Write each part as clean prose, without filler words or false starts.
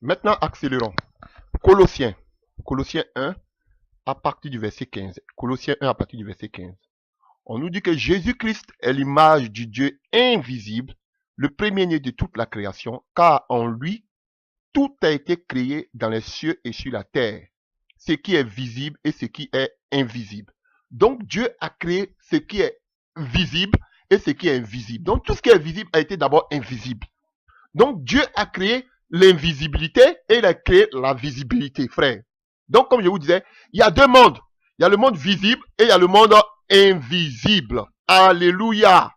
Maintenant, accélérons. Colossiens. Colossiens 1 à partir du verset 15. Colossiens 1 à partir du verset 15. On nous dit que Jésus-Christ est l'image du Dieu invisible, le premier-né de toute la création, car en lui, tout a été créé dans les cieux et sur la terre, ce qui est visible et ce qui est invisible. Donc Dieu a créé ce qui est visible et ce qui est invisible. Donc tout ce qui est visible a été d'abord invisible. Donc Dieu a créé l'invisibilité et il a créé la visibilité, frère. Donc comme je vous disais, il y a deux mondes. Il y a le monde visible et il y a le monde invisible. Alléluia.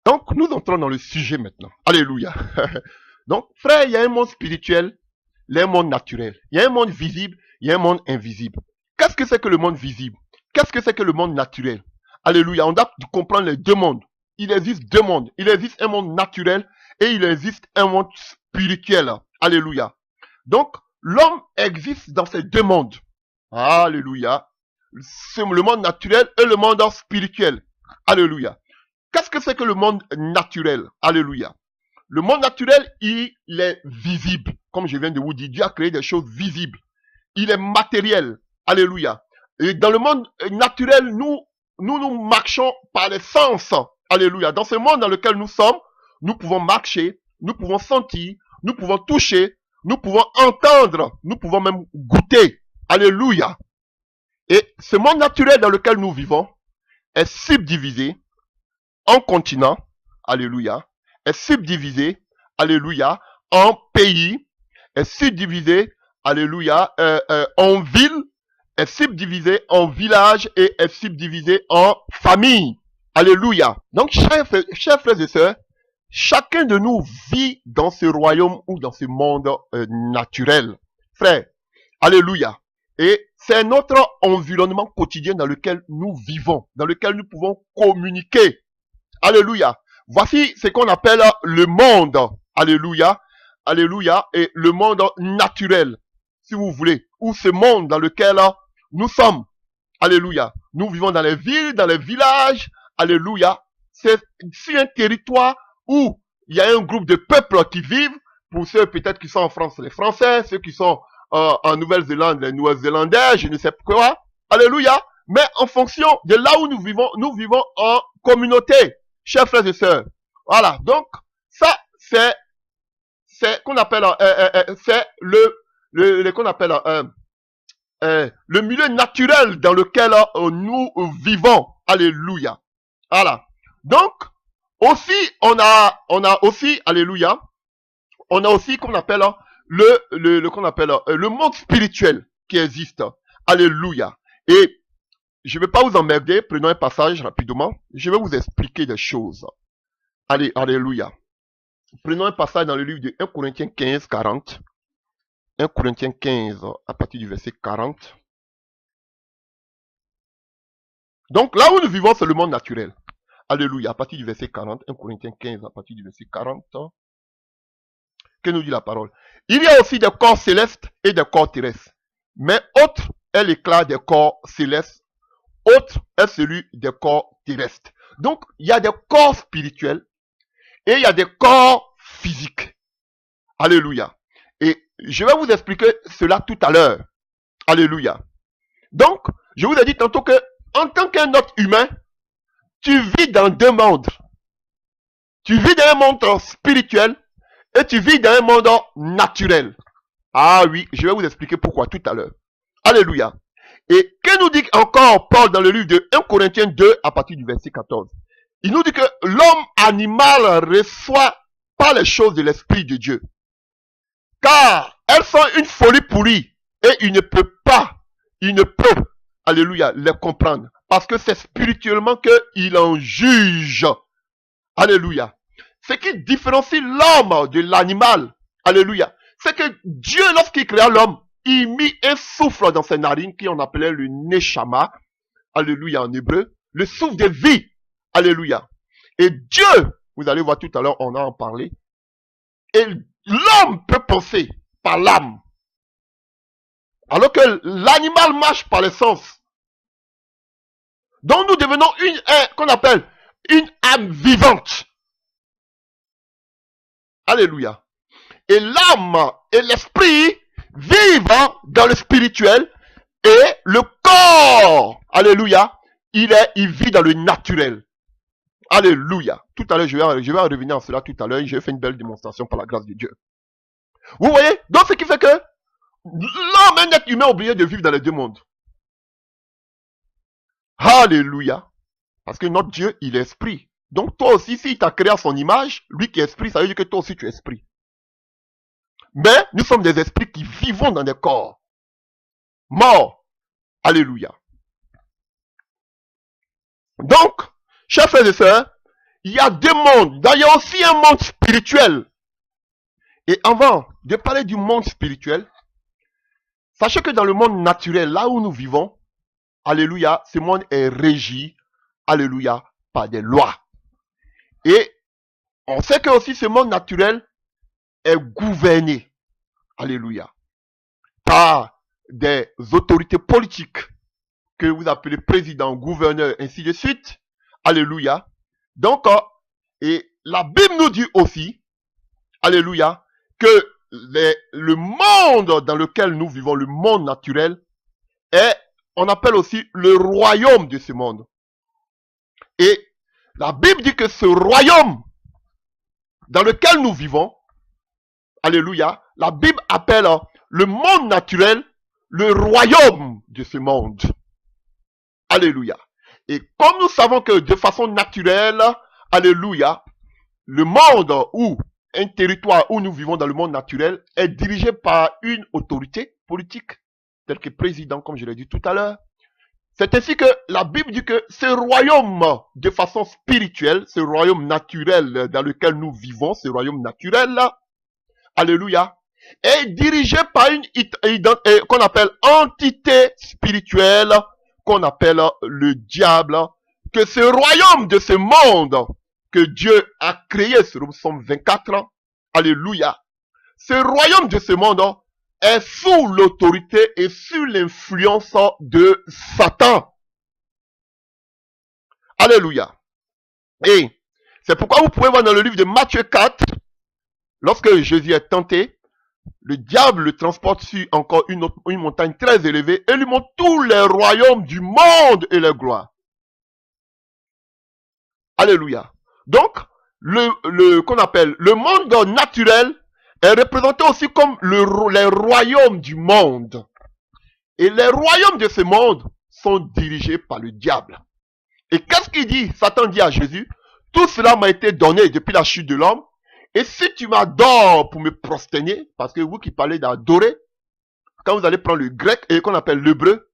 Donc nous entrons dans le sujet maintenant. Alléluia. Donc frère, il y a un monde spirituel, il y a un monde naturel. Il y a un monde visible, il y a un monde invisible. Qu'est-ce que c'est que le monde visible? Qu'est-ce que c'est que le monde naturel? Alléluia. On doit comprendre les deux mondes. Il existe deux mondes. Il existe un monde naturel et il existe un monde spirituel. Alléluia. Donc, l'homme existe dans ces deux mondes. Alléluia. C'est le monde naturel et le monde spirituel. Alléluia. Qu'est-ce que c'est que le monde naturel? Alléluia. Le monde naturel, il est visible. Comme je viens de vous dire, Dieu a créé des choses visibles. Il est matériel. Alléluia. Et dans le monde naturel, nous marchons par les sens. Alléluia. Dans ce monde dans lequel nous sommes, nous pouvons marcher, nous pouvons sentir, nous pouvons toucher, nous pouvons entendre, nous pouvons même goûter. Alléluia. Et ce monde naturel dans lequel nous vivons est subdivisé en continents. Alléluia. Est subdivisé, alléluia, en pays, est subdivisé, alléluia, en ville, est subdivisé en village et est subdivisé en famille. Alléluia. Donc, chers frères et sœurs, chacun de nous vit dans ce royaume ou dans ce monde naturel. Frère, alléluia. Et c'est notre environnement quotidien dans lequel nous vivons, dans lequel nous pouvons communiquer. Alléluia. Voici ce qu'on appelle le monde. Alléluia. Alléluia. Et le monde naturel, si vous voulez. Ou ce monde dans lequel nous sommes. Alléluia. Nous vivons dans les villes, dans les villages. Alléluia. C'est un territoire où il y a un groupe de peuples qui vivent. Pour ceux peut-être qui sont en France, les Français. Ceux qui sont en Nouvelle-Zélande, les Néo-Zélandais, je ne sais pas quoi. Alléluia. Mais en fonction de là où nous vivons en communauté. Chers frères et sœurs, voilà, donc ça c'est qu'on appelle c'est qu'on appelle le milieu naturel dans lequel nous vivons. Alléluia. Voilà. Donc aussi on a aussi, alléluia, on a aussi qu'on appelle le monde spirituel qui existe. Alléluia. Et je ne vais pas vous emmerder, prenons un passage rapidement. Je vais vous expliquer des choses. Allez, alléluia. Prenons un passage dans le livre de 1 Corinthiens 15, 40. 1 Corinthiens 15, à partir du verset 40. Donc, là où nous vivons, c'est le monde naturel. Alléluia, à partir du verset 40. 1 Corinthiens 15, à partir du verset 40. Que nous dit la parole? Il y a aussi des corps célestes et des corps terrestres. Mais autre est l'éclat des corps célestes. Autre est celui des corps terrestres. Donc, il y a des corps spirituels et il y a des corps physiques. Alléluia. Et je vais vous expliquer cela tout à l'heure. Alléluia. Donc, je vous ai dit tantôt que, en tant qu'un être humain, tu vis dans deux mondes. Tu vis dans un monde spirituel et tu vis dans un monde naturel. Ah oui, je vais vous expliquer pourquoi tout à l'heure. Alléluia. Et que nous dit encore Paul dans le livre de 1 Corinthiens 2 à partir du verset 14? Il nous dit que l'homme animal reçoit pas les choses de l'Esprit de Dieu. Car elles sont une folie pour lui. Et il ne peut, alléluia, les comprendre. Parce que c'est spirituellement qu'il en juge. Alléluia. Ce qui différencie l'homme de l'animal, alléluia, c'est que Dieu, lorsqu'il créa l'homme, il mit un souffle dans ses narines qu'on appelait le neshama, alléluia en hébreu, le souffle de vie, alléluia. Et Dieu, vous allez voir tout à l'heure, on a en parlé, et l'homme peut penser par l'âme, alors que l'animal marche par les sens. Donc nous devenons qu'on appelle une âme vivante. Alléluia. et l'âme et l'esprit vivent dans le spirituel et le corps, alléluia, il vit dans le naturel. Alléluia. Tout à l'heure, je vais revenir à cela tout à l'heure. J'ai fait une belle démonstration par la grâce de Dieu. Vous voyez? Donc, ce qui fait que l'homme, un être humain, obligé de vivre dans les deux mondes. Alléluia. Parce que notre Dieu, il est esprit. Donc, toi aussi, s'il t'a créé à son image, lui qui est esprit, ça veut dire que toi aussi, tu es esprit. Mais, nous sommes des esprits qui vivons dans des corps morts. Alléluia. Donc, chers frères et sœurs, il y a deux mondes. Il y a aussi un monde spirituel. Et avant de parler du monde spirituel, sachez que dans le monde naturel, là où nous vivons, alléluia, ce monde est régi, alléluia, par des lois. Et on sait que aussi ce monde naturel est gouverné, alléluia, par des autorités politiques que vous appelez président, gouverneur, ainsi de suite, alléluia. Donc, et la Bible nous dit aussi, alléluia, que le monde dans lequel nous vivons, le monde naturel, est, on appelle aussi le royaume de ce monde. Et la Bible dit que ce royaume dans lequel nous vivons, alléluia, la Bible appelle le monde naturel le royaume de ce monde. Alléluia. Et comme nous savons que de façon naturelle, alléluia, le monde ou un territoire où nous vivons dans le monde naturel est dirigé par une autorité politique, telle que président, comme je l'ai dit tout à l'heure. C'est ainsi que la Bible dit que ce royaume, de façon spirituelle, ce royaume naturel dans lequel nous vivons, ce royaume naturel, alléluia, est dirigé par une qu'on appelle entité spirituelle, qu'on appelle le diable, que ce royaume de ce monde que Dieu a créé sur Psaume 24, alléluia, ce royaume de ce monde est sous l'autorité et sous l'influence de Satan. Alléluia. Et c'est pourquoi vous pouvez voir dans le livre de Matthieu 4, lorsque Jésus est tenté, le diable le transporte sur encore une montagne très élevée et lui montre tous les royaumes du monde et leur gloire. Alléluia. Donc, qu'on appelle le monde naturel est représenté aussi comme les royaumes du monde. Et les royaumes de ce monde sont dirigés par le diable. Et qu'est-ce qu'il dit? Satan dit à Jésus, tout cela m'a été donné depuis la chute de l'homme. Et si tu m'adores pour me prosterner, parce que vous qui parlez d'adorer, quand vous allez prendre le grec et qu'on appelle l'hébreu,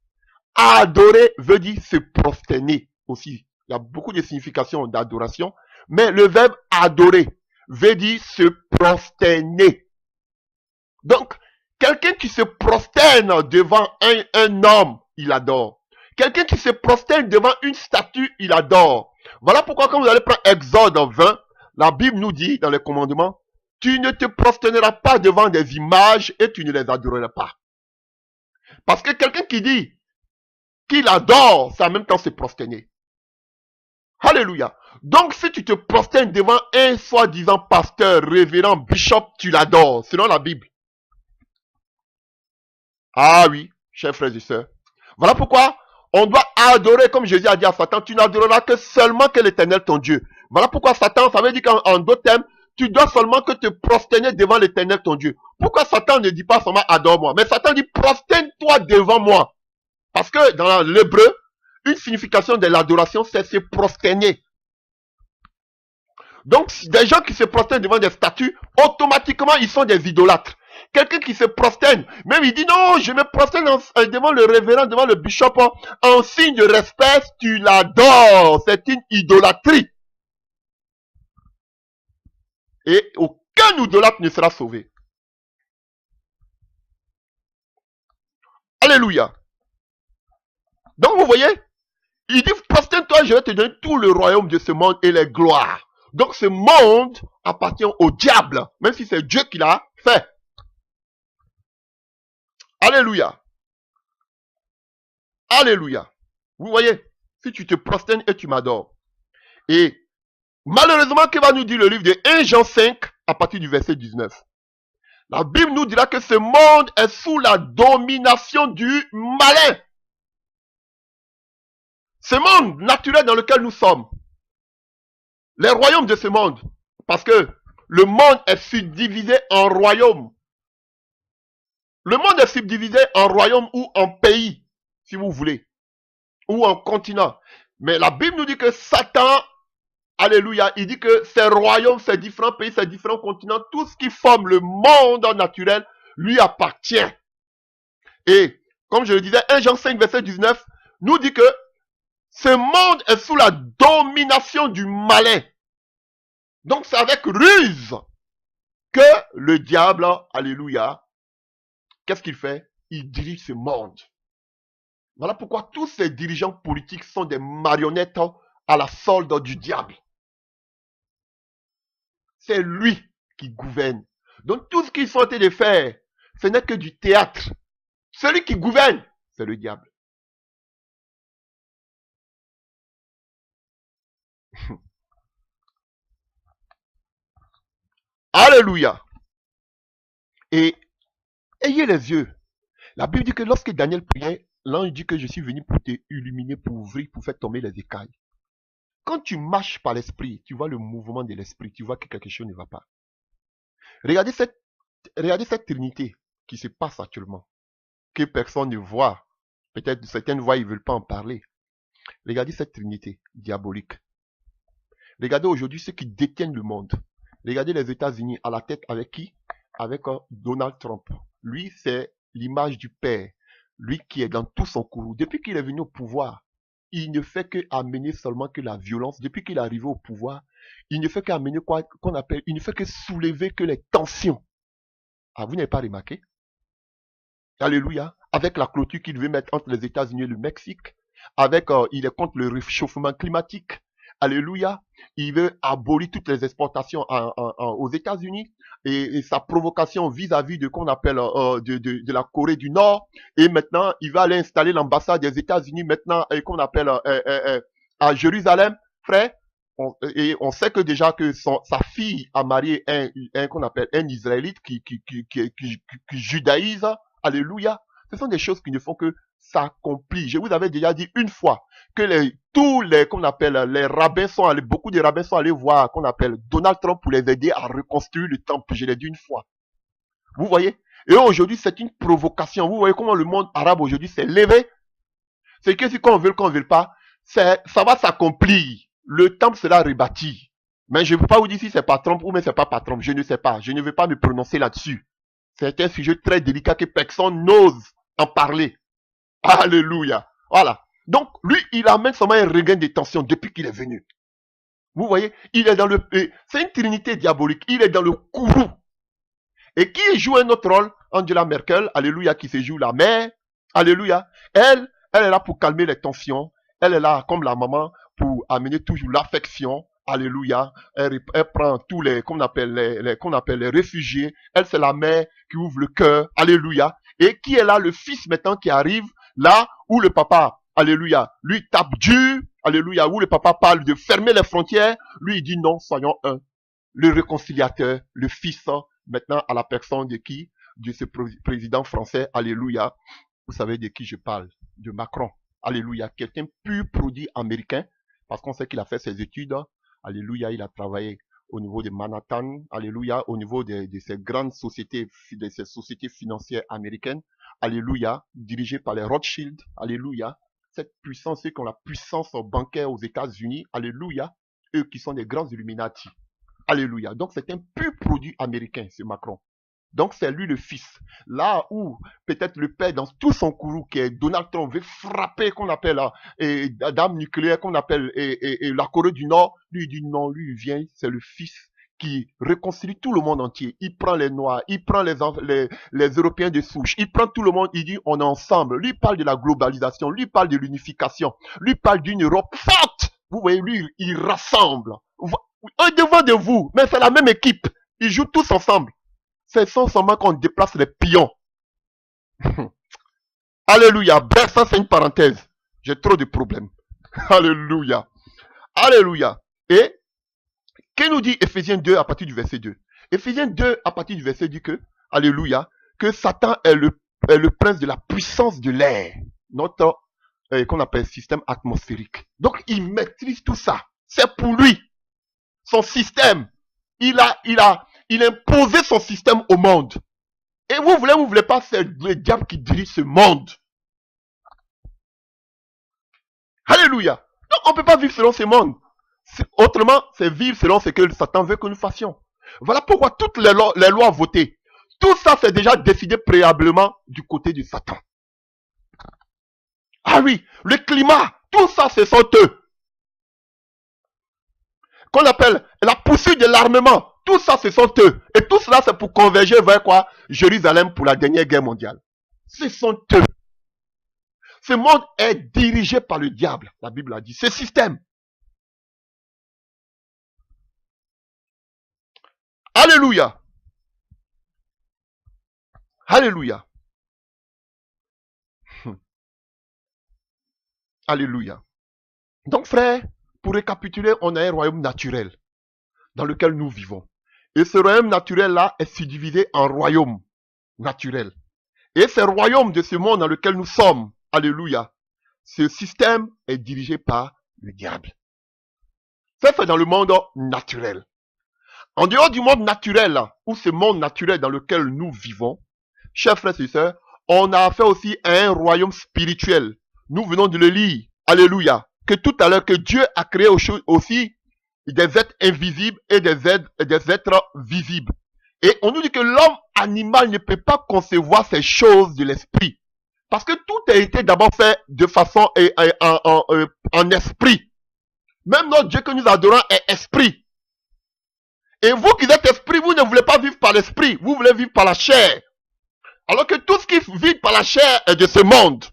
adorer veut dire se prosterner aussi. Il y a beaucoup de significations d'adoration, mais le verbe adorer veut dire se prosterner. Donc, quelqu'un qui se prosterne devant un homme, il adore. Quelqu'un qui se prosterne devant une statue, il adore. Voilà pourquoi quand vous allez prendre Exode 20, la Bible nous dit dans les commandements, tu ne te prosterneras pas devant des images et tu ne les adoreras pas. Parce que quelqu'un qui dit qu'il adore, c'est en même temps se prosterner. Alléluia. Donc si tu te prosternes devant un soi-disant pasteur, révérend, bishop, tu l'adores, selon la Bible. Ah oui, chers frères et sœurs. Voilà pourquoi on doit adorer, comme Jésus a dit à Satan, tu n'adoreras que seulement que l'Éternel ton Dieu. Voilà pourquoi Satan, ça veut dire qu'en d'autres termes, tu dois seulement que te prosterner devant l'Éternel ton Dieu. Pourquoi Satan ne dit pas seulement adore-moi, mais Satan dit prosterne-toi devant moi. Parce que dans l'hébreu, une signification de l'adoration, c'est se prosterner. Donc, des gens qui se prosternent devant des statues, automatiquement, ils sont des idolâtres. Quelqu'un qui se prosterne, même il dit non, je me prosterne devant le révérend, devant le bishop, en signe de respect, tu l'adores. C'est une idolâtrie. Et aucun idolâtre ne sera sauvé. Alléluia. Donc vous voyez, il dit prosterne-toi, je vais te donner tout le royaume de ce monde et les gloires. Donc ce monde appartient au diable, même si c'est Dieu qui l'a fait. Alléluia. Alléluia. Vous voyez, si tu te prosternes et tu m'adores. Et malheureusement, que va nous dire le livre de 1 Jean 5 à partir du verset 19? La Bible nous dira que ce monde est sous la domination du malin. Ce monde naturel dans lequel nous sommes, les royaumes de ce monde, parce que le monde est subdivisé en royaumes. Le monde est subdivisé en royaumes ou en pays, si vous voulez, ou en continent. Mais la Bible nous dit que Satan, alléluia, il dit que ces royaumes, ces différents pays, ces différents continents, tout ce qui forme le monde naturel, lui appartient. Et, comme je le disais, 1 Jean 5, verset 19, nous dit que ce monde est sous la domination du malin. Donc c'est avec ruse que le diable, alléluia, qu'est-ce qu'il fait? Il dirige ce monde. Voilà pourquoi tous ces dirigeants politiques sont des marionnettes à la solde du diable. C'est lui qui gouverne. Donc tout ce qu'ils sont en train de faire, ce n'est que du théâtre. Celui qui gouverne, c'est le diable. Alléluia. Et ayez les yeux. La Bible dit que lorsque Daniel priait, l'ange dit que je suis venu pour te illuminer, pour ouvrir, pour faire tomber les écailles. Quand tu marches par l'esprit, tu vois le mouvement de l'esprit, tu vois que quelque chose ne va pas. Regardez cette trinité qui se passe actuellement, que personne ne voit. Peut-être certaines voix, ils ne veulent pas en parler. Regardez cette trinité diabolique. Regardez aujourd'hui ceux qui détiennent le monde. Regardez les États-Unis à la tête avec qui? Avec Donald Trump. Lui, c'est l'image du Père. Lui qui est dans tout son courroux. Depuis qu'il est venu au pouvoir, il ne fait que amener seulement que la violence. Depuis qu'il est arrivé au pouvoir, il ne fait qu'amener quoi qu'on appelle, il ne fait que soulever que les tensions. Ah, vous n'avez pas remarqué? Alléluia. Avec la clôture qu'il veut mettre entre les États-Unis et le Mexique. Avec, il est contre le réchauffement climatique. Alléluia. Il veut abolir toutes les exportations aux États-Unis. Et sa provocation vis-à-vis de qu'on appelle de la Corée du Nord. Et maintenant, il va aller installer l'ambassade des États-Unis maintenant qu'on appelle à Jérusalem. Frère, on sait que déjà que sa fille a marié un qu'on appelle un Israélite qui judaïse. Alléluia. Ce sont des choses qui ne font que s'accomplir. Je vous avais déjà dit une fois que tous les qu'on appelle les rabbins sont allés, beaucoup de rabbins sont allés voir qu'on appelle Donald Trump pour les aider à reconstruire le temple. Je l'ai dit une fois. Vous voyez? Et aujourd'hui, c'est une provocation. Vous voyez comment le monde arabe aujourd'hui s'est levé? C'est que si qu'on veut pas, ça va s'accomplir. Le temple sera rebâti. Mais je ne peux pas vous dire si c'est pas Trump ou mais c'est pas Trump. Je ne sais pas. Je ne vais pas me prononcer là-dessus. C'est un sujet très délicat que personne n'ose en parler. Alléluia. Voilà. Donc, lui, il amène seulement un regain de tension depuis qu'il est venu. Vous voyez, il est dans le... C'est une trinité diabolique. Il est dans le courroux. Et qui joue un autre rôle? Angela Merkel, alléluia, qui se joue la mère. Alléluia. Elle est là pour calmer les tensions. Elle est là comme la maman pour amener toujours l'affection. Alléluia. Elle prend tous les, qu'on appelle les réfugiés. Elle, c'est la mère qui ouvre le cœur. Alléluia. Et qui est là? Le fils maintenant qui arrive là où le papa, alléluia, lui tape dur. Alléluia. Où le papa parle de fermer les frontières. Lui, il dit non, soyons un. Le réconciliateur, le fils, maintenant à la personne de qui? De ce président français. Alléluia. Vous savez de qui je parle? De Macron. Alléluia. Quelqu'un pur produit américain. Parce qu'on sait qu'il a fait ses études. Alléluia, il a travaillé au niveau de Manhattan, alléluia, au niveau de ces grandes sociétés, de ces sociétés financières américaines, alléluia, dirigées par les Rothschild, alléluia, cette puissance, ceux qui ont la puissance bancaire aux États-Unis, alléluia, eux qui sont des grands Illuminati, alléluia. Donc c'est un pur produit américain, ce Macron. Donc c'est lui le fils. Là où peut-être le père dans tout son courroux qui est Donald Trump veut frapper qu'on appelle d'armes nucléaires qu'on appelle la Corée du Nord, lui il dit non, lui il vient, c'est le fils qui réconcilie tout le monde entier. Il prend les Noirs, il prend les Européens de souche, il prend tout le monde, il dit on est ensemble. Lui parle de la globalisation, lui parle de l'unification, lui parle d'une Europe forte. Vous voyez, lui il rassemble. Un devant de vous, mais c'est la même équipe. Ils jouent tous ensemble. C'est seulement qu'on déplace les pions. Alléluia. Bref, ça c'est une parenthèse. J'ai trop de problèmes. Alléluia. Alléluia. Et, que nous dit Ephésiens 2 à partir du verset 2? Ephésiens 2 à partir du verset 2 dit que, alléluia, que Satan est le prince de la puissance de l'air, notre qu'on appelle système atmosphérique. Donc il maîtrise tout ça. C'est pour lui. Son système. Il a imposé son système au monde. Et vous voulez pas, c'est le diable qui dirige ce monde. Alléluia. Donc on ne peut pas vivre selon ce monde. Autrement, c'est vivre selon ce que Satan veut que nous fassions. Voilà pourquoi toutes les lois votées, tout ça c'est déjà décidé préalablement du côté du Satan. Ah oui, le climat, tout ça ce sont eux. Qu'on appelle la poursuite de l'armement, tout ça ce sont eux. Et tout cela c'est pour converger vers quoi? Jérusalem pour la dernière guerre mondiale. Ce sont eux. Ce monde est dirigé par le diable, la Bible a dit. Ce système. Alléluia. Alléluia. Alléluia. Donc frère, pour récapituler, on a un royaume naturel dans lequel nous vivons. Et ce royaume naturel-là est subdivisé en royaumes naturels. Et ce royaume de ce monde dans lequel nous sommes, alléluia, ce système est dirigé par le diable. Ça, c'est dans le monde naturel. En dehors du monde naturel, ou ce monde naturel dans lequel nous vivons, chers frères et sœurs, on a affaire aussi à un royaume spirituel. Nous venons de le lire, alléluia, que tout à l'heure, que Dieu a créé aussi des êtres invisibles et des êtres visibles. Et on nous dit que l'homme animal ne peut pas concevoir ces choses de l'esprit. Parce que tout a été d'abord fait de façon en esprit. Même notre Dieu que nous adorons est esprit. Et vous qui êtes esprit, vous ne voulez pas vivre par l'esprit, vous voulez vivre par la chair. Alors que tout ce qui vit par la chair est de ce monde.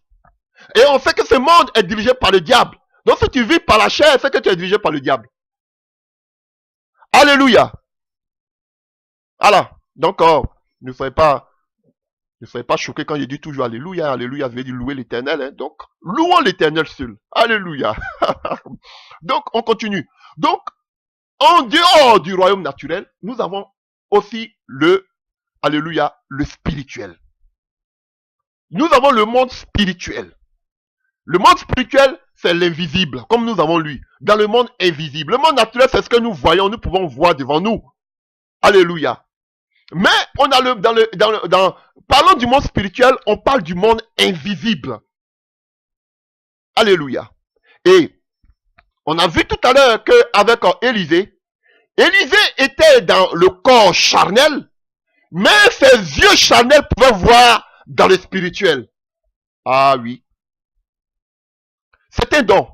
Et on sait que ce monde est dirigé par le diable. Donc si tu vis par la chair, c'est que tu es dirigé par le diable. Alléluia. Voilà. Donc, ne soyez pas choqués quand je dis toujours Alléluia. Alléluia, je vais dire louer l'éternel. Hein. Donc, louons l'éternel seul. Alléluia. Donc, on continue. Donc, en dehors du royaume naturel, nous avons aussi alléluia, le spirituel. Nous avons le monde spirituel. Le monde spirituel, c'est l'invisible, comme nous avons lu. Dans le monde invisible. Le monde naturel, c'est ce que nous voyons, nous pouvons voir devant nous. Alléluia. Mais on a parlant du monde spirituel, on parle du monde invisible. Alléluia. Et on a vu tout à l'heure qu'avec Élisée était dans le corps charnel, mais ses yeux charnels pouvaient voir dans le spirituel. Ah oui. C'est un don.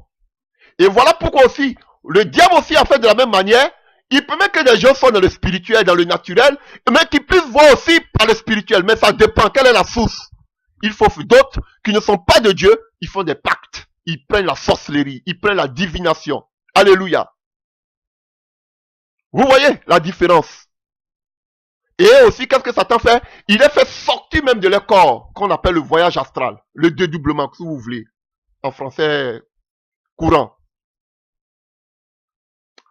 Et voilà pourquoi aussi, le diable aussi a fait de la même manière. Il permet que les gens soient dans le spirituel, dans le naturel, mais qu'ils puissent voir aussi par le spirituel. Mais ça dépend. Quelle est la source? Il faut d'autres qui ne sont pas de Dieu, ils font des pactes. Ils prennent la sorcellerie, ils prennent la divination. Alléluia. Vous voyez la différence? Et aussi, qu'est-ce que Satan fait? Il les fait sortir même de leur corps, qu'on appelle le voyage astral, le dédoublement, si vous voulez, en français courant.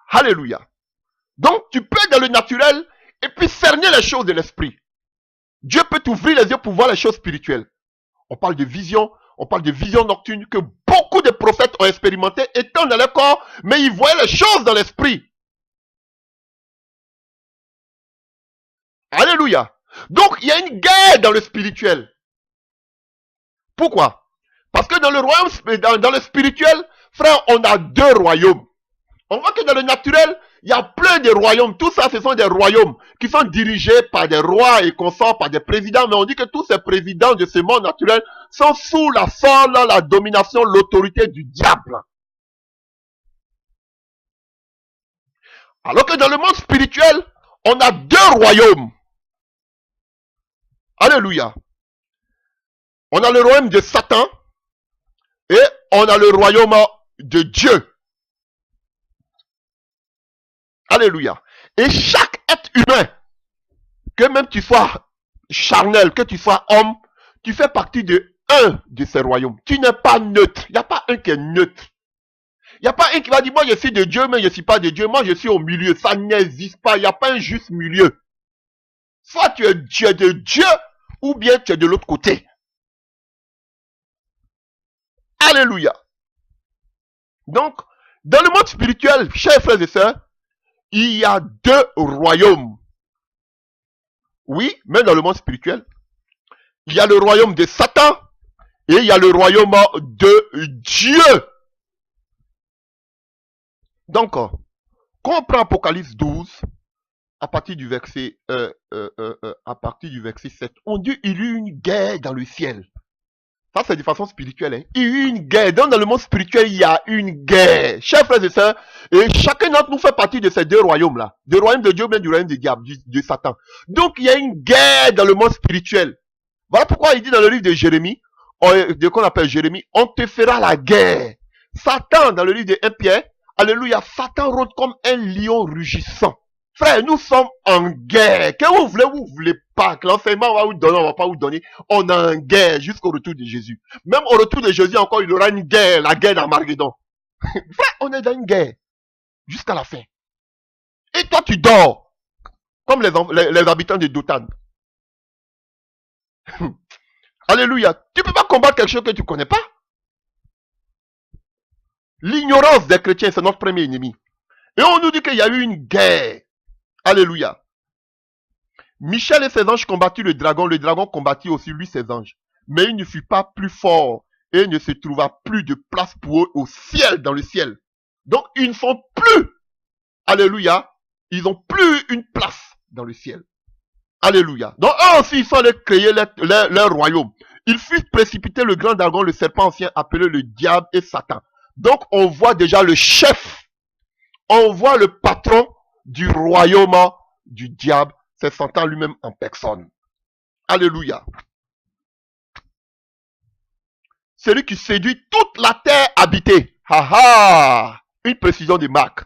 Alléluia. Donc, tu peux être dans le naturel et puis cerner les choses de l'esprit. Dieu peut t'ouvrir les yeux pour voir les choses spirituelles. On parle de vision nocturne que beaucoup de prophètes ont expérimenté étant dans leur corps, mais ils voyaient les choses dans l'esprit. Alléluia. Donc, il y a une guerre dans le spirituel. Pourquoi? Parce que dans le royaume, dans le spirituel, frère, on a deux royaumes. On voit que dans le naturel, il y a plein de royaumes. Tout ça, ce sont des royaumes qui sont dirigés par des rois et consorts, par des présidents. Mais on dit que tous ces présidents de ce monde naturel sont sous la forme, la domination, l'autorité du diable. Alors que dans le monde spirituel, on a deux royaumes. Alléluia. On a le royaume de Satan et on a le royaume de Dieu. Alléluia. Et chaque être humain, que même tu sois charnel, que tu sois homme, tu fais partie de un de ces royaumes. Tu n'es pas neutre. Il n'y a pas un qui est neutre. Il n'y a pas un qui va dire, moi je suis de Dieu, mais je ne suis pas de Dieu. Moi je suis au milieu. Ça n'existe pas. Il n'y a pas un juste milieu. Soit tu es de Dieu, ou bien tu es de l'autre côté. Alléluia. Donc, dans le monde spirituel, chers frères et sœurs, il y a deux royaumes. Oui, même dans le monde spirituel, il y a le royaume de Satan et il y a le royaume de Dieu. Donc, quand on prend Apocalypse 12, à partir du verset 7, on dit il y a eu une guerre dans le ciel. Ça, c'est de façon spirituelle. Hein. Il y a eu une guerre. Donc, dans le monde spirituel, il y a une guerre. Chers frères et sœurs, et chacun d'entre nous fait partie de ces deux royaumes-là. Du royaume de Dieu, mais du royaume du diable, de Satan. Donc, il y a une guerre dans le monde spirituel. Voilà pourquoi il dit dans le livre de Jérémie, de qu'on appelle Jérémie, on te fera la guerre. Satan, dans le livre de 1 Pierre, alléluia, Satan rôde comme un lion rugissant. Frère, nous sommes en guerre. Que vous voulez pas. Que l'enseignement va vous donner, on va pas vous donner. On est en guerre jusqu'au retour de Jésus. Même au retour de Jésus encore, il y aura une guerre, la guerre d'Armageddon. Frère, on est dans une guerre. Jusqu'à la fin. Et toi, tu dors. Comme les habitants de Dothan. Alléluia. Tu peux pas combattre quelque chose que tu connais pas. L'ignorance des chrétiens, c'est notre premier ennemi. Et on nous dit qu'il y a eu une guerre. Alléluia. Michel et ses anges combattirent le dragon combattit aussi lui ses anges. Mais il ne fut pas plus fort et ne se trouva plus de place pour eux au ciel, dans le ciel. Donc ils ne sont plus, alléluia, ils n'ont plus une place dans le ciel. Alléluia. Donc eux aussi, ils sont allés créer leur royaume. Ils firent précipiter le grand dragon, le serpent ancien, appelé le diable et Satan. Donc on voit déjà le chef, on voit le patron du royaume du diable, c'est Satan lui-même en personne. Alléluia. Celui qui séduit toute la terre habitée. Ha ha. Une précision de Marc.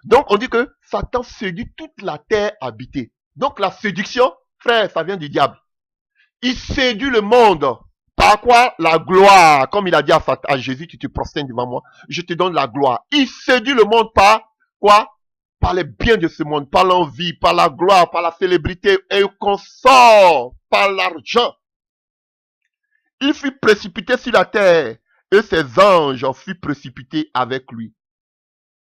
Donc on dit que Satan séduit toute la terre habitée. Donc la séduction, frère, ça vient du diable. Il séduit le monde. Par quoi? La gloire. Comme il a dit à Jésus, tu te prosternes devant moi, je te donne la gloire. Il séduit le monde par quoi? Par les biens de ce monde, par l'envie, par la gloire, par la célébrité, et qu'on sort par l'argent. Il fut précipité sur la terre, et ses anges furent précipités avec lui.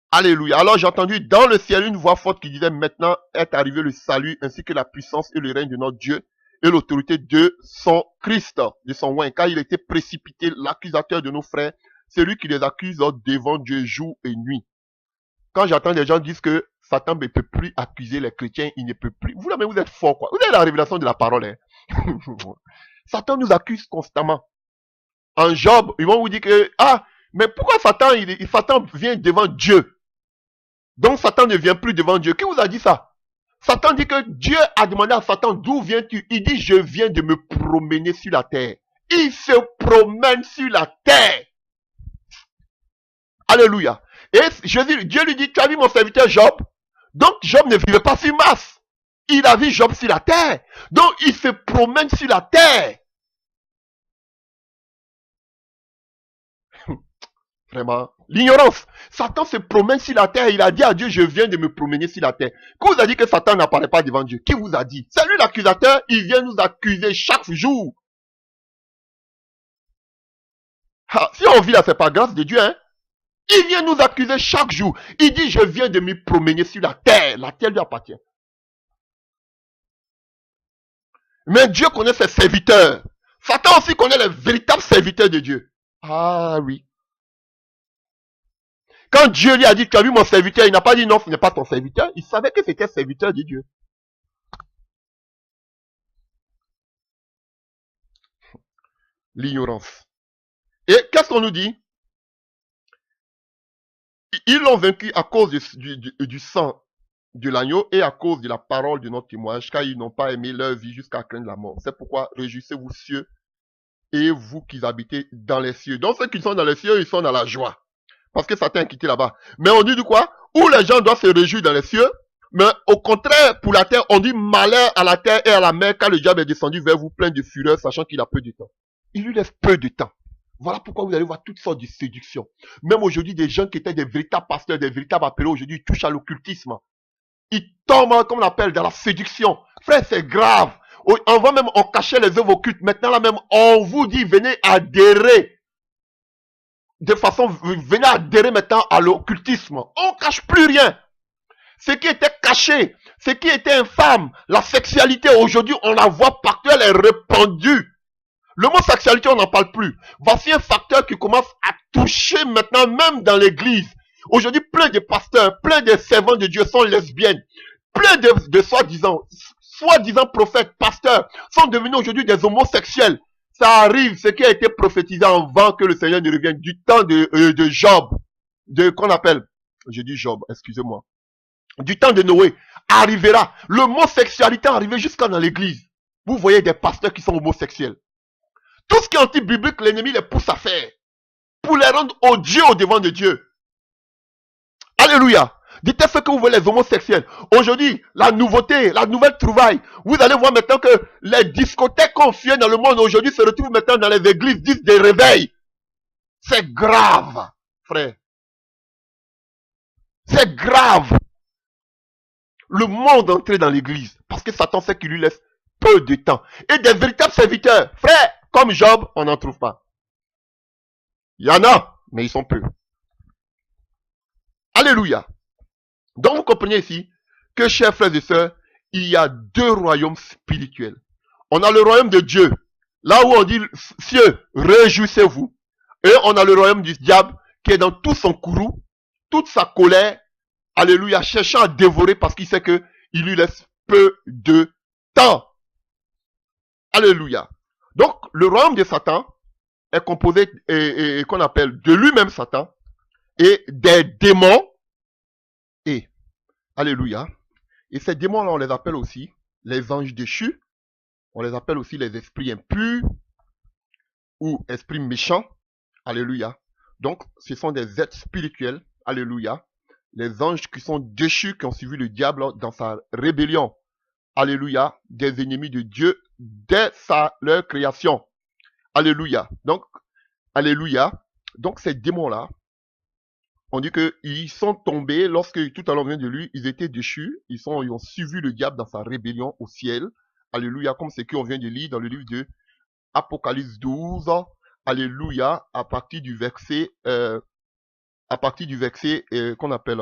Alléluia. Alors j'ai entendu dans le ciel une voix forte qui disait, maintenant est arrivé le salut, ainsi que la puissance et le règne de notre Dieu, et l'autorité de son Christ, de son oint, car il était précipité, l'accusateur de nos frères, celui qui les accuse devant Dieu jour et nuit. Quand j'entends des gens dire que Satan ne peut plus accuser les chrétiens, il ne peut plus. Vous êtes fort, quoi. Vous avez la révélation de la parole, hein. Satan nous accuse constamment. En Job, ils vont vous dire que, mais pourquoi Satan vient devant Dieu? Donc Satan ne vient plus devant Dieu. Qui vous a dit ça? Satan dit que Dieu a demandé à Satan, d'où viens-tu? Il dit, je viens de me promener sur la terre. Il se promène sur la terre. Alléluia. Et Dieu lui dit, tu as vu mon serviteur Job? Donc Job ne vivait pas sur Mars. Il a vu Job sur la terre. Donc il se promène sur la terre. Vraiment. L'ignorance. Satan se promène sur la terre. Il a dit à Dieu, je viens de me promener sur la terre. Qui vous a dit que Satan n'apparaît pas devant Dieu? Qui vous a dit? C'est lui l'accusateur. Il vient nous accuser chaque jour. Si on vit là, c'est pas grâce de Dieu, hein. Il vient nous accuser chaque jour. Il dit, je viens de me promener sur la terre. La terre lui appartient. Mais Dieu connaît ses serviteurs. Satan aussi connaît les véritables serviteurs de Dieu. Ah oui. Quand Dieu lui a dit, tu as vu mon serviteur, il n'a pas dit non, ce n'est pas ton serviteur. Il savait que c'était serviteur de Dieu. L'ignorance. Et qu'est-ce qu'on nous dit? Ils l'ont vaincu à cause du sang de l'agneau et à cause de la parole de notre témoignage, car ils n'ont pas aimé leur vie jusqu'à craindre la mort. C'est pourquoi réjouissez-vous cieux et vous qui habitez dans les cieux. Donc ceux qui sont dans les cieux, ils sont dans la joie. Parce que Satan est quitté là-bas. Mais on dit de quoi? Où les gens doivent se réjouir dans les cieux. Mais au contraire, pour la terre, on dit malheur à la terre et à la mer, car le diable est descendu vers vous plein de fureur, sachant qu'il a peu de temps. Il lui laisse peu de temps. Voilà pourquoi vous allez voir toutes sortes de séductions. Même aujourd'hui, des gens qui étaient des véritables pasteurs, des véritables appelés, aujourd'hui, ils touchent à l'occultisme. Ils tombent, comme on appelle, dans la séduction. Frère, c'est grave. On va même, on cachait les œuvres occultes. Maintenant, là même, on vous dit, venez adhérer. De façon, venez adhérer maintenant à l'occultisme. On cache plus rien. Ce qui était caché, ce qui était infâme, la sexualité, aujourd'hui, on la voit partout, elle est répandue. L'homosexualité, on n'en parle plus. Voici un facteur qui commence à toucher maintenant, même dans l'église. Aujourd'hui, plein de pasteurs, plein de servants de Dieu sont lesbiennes. Plein de soi-disant prophètes, pasteurs, sont devenus aujourd'hui des homosexuels. Ça arrive, ce qui a été prophétisé avant que le Seigneur ne revienne, du temps de Job, qu'on appelle, je dis Job, excusez-moi, du temps de Noé, arrivera. L'homosexualité est arrivée jusqu'à dans l'église. Vous voyez des pasteurs qui sont homosexuels. Tout ce qui est anti-biblique, l'ennemi les pousse à faire. Pour les rendre odieux au devant de Dieu. Alléluia. Dites ce que vous voulez, les homosexuels. Aujourd'hui, la nouveauté, la nouvelle trouvaille. Vous allez voir maintenant que les discothèques confiées dans le monde aujourd'hui se retrouvent maintenant dans les églises, disent des réveils. C'est grave, frère. C'est grave. Le monde entré dans l'église. Parce que Satan sait qu'il lui laisse peu de temps. Et des véritables serviteurs. Frère, comme Job, on n'en trouve pas. Il y en a, mais ils sont peu. Alléluia. Donc vous comprenez ici que, chers frères et sœurs, il y a deux royaumes spirituels. On a le royaume de Dieu, là où on dit cieux, réjouissez-vous. Et on a le royaume du diable qui est dans tout son courroux, toute sa colère, alléluia, cherchant à dévorer parce qu'il sait que il lui laisse peu de temps. Alléluia. Donc le royaume de Satan est composé qu'on appelle de lui-même Satan et des démons. Et alléluia. Et ces démons-là, on les appelle aussi les anges déchus. On les appelle aussi les esprits impurs ou esprits méchants. Alléluia. Donc, ce sont des êtres spirituels. Alléluia. Les anges qui sont déchus, qui ont suivi le diable dans sa rébellion. Alléluia. Des ennemis de Dieu dès leur création. Alléluia. Donc, alléluia. Donc, ces démons-là, on dit qu'ils sont tombés lorsque tout à l'heure on vient de lui, ils étaient déchus, ils ont suivi le diable dans sa rébellion au ciel. Alléluia, comme ce qu'on vient de lire dans le livre de Apocalypse 12. Alléluia, à partir du verset qu'on appelle,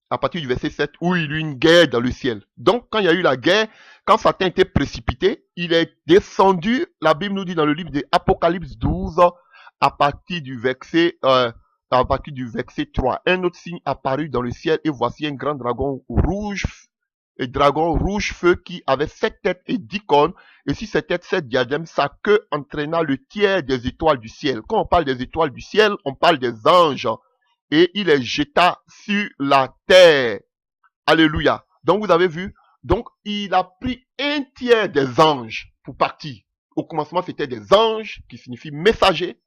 à partir du verset 7, où il y a eu une guerre dans le ciel. Donc, quand il y a eu la guerre, quand Satan était précipité, il est descendu, la Bible nous dit dans le livre de Apocalypse 12, à partir du verset 3. Un autre signe apparut dans le ciel, et voici un grand dragon rouge feu qui avait 7 têtes et 10 cornes, et sur ses têtes 7 diadèmes, sa queue entraîna le tiers des étoiles du ciel. Quand on parle des étoiles du ciel, on parle des anges, et il les jeta sur la terre. Alléluia. Donc vous avez vu, donc il a pris un tiers des anges pour partir. Au commencement, c'était des anges, qui signifie messagers,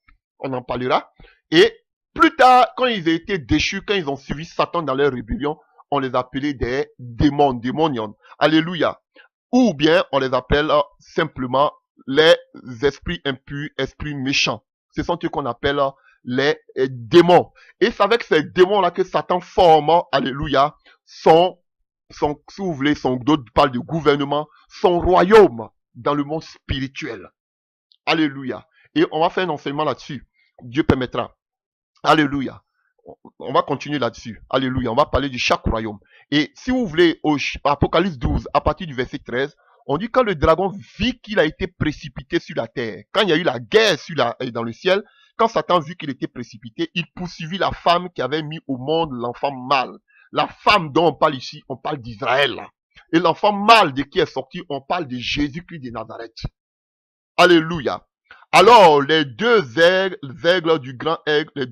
on en parlera, et plus tard, quand ils ont été déchus, quand ils ont suivi Satan dans leur rébellion, on les appelait des démons, démonions. Alléluia. Ou bien, on les appelle simplement les esprits impurs, esprits méchants. Ce sont eux qu'on appelle les démons. Et c'est avec ces démons-là que Satan forme, alléluia, si vous voulez, d'autres parlent de gouvernement, son royaume dans le monde spirituel. Alléluia. Et on va faire un enseignement là-dessus. Dieu permettra. Alléluia. On va continuer là-dessus. Alléluia. On va parler de chaque royaume. Et si vous voulez, au Apocalypse 12, à partir du verset 13, on dit quand le dragon vit qu'il a été précipité sur la terre, quand il y a eu la guerre dans le ciel, quand Satan vit qu'il était précipité, il poursuivit la femme qui avait mis au monde l'enfant mâle. La femme dont on parle ici, on parle d'Israël. Et l'enfant mâle de qui est sorti, on parle de Jésus-Christ de Nazareth. Alléluia. Alors, les deux ailes du grand aigle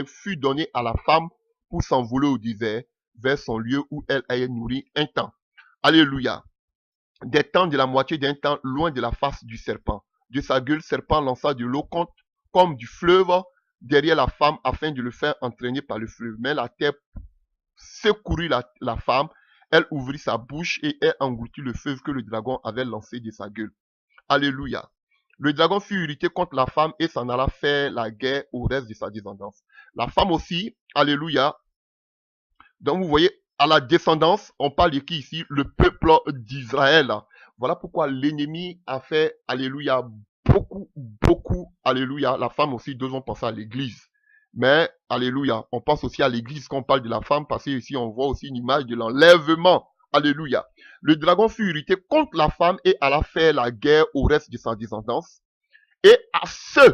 furent données à la femme pour s'envoler au désert vers son lieu où elle allait nourrir un temps. Alléluia. Des temps de la moitié d'un temps loin de la face du serpent. De sa gueule, le serpent lança de l'eau comme du fleuve derrière la femme afin de le faire entraîner par le fleuve. Mais la terre secourut la femme. Elle ouvrit sa bouche et elle engloutit le feu que le dragon avait lancé de sa gueule. Alléluia. Le dragon fut irrité contre la femme et s'en alla faire la guerre au reste de sa descendance. La femme aussi, alléluia. Donc vous voyez, à la descendance, on parle de qui ici? Le peuple d'Israël. Voilà pourquoi l'ennemi a fait, alléluia, beaucoup, alléluia. La femme aussi, devons penser à l'église. Mais, alléluia, on pense aussi à l'église quand on parle de la femme, parce que ici on voit aussi une image de l'enlèvement. Alléluia. Le dragon fut irrité contre la femme et alla faire la guerre au reste de sa descendance. Et à ceux,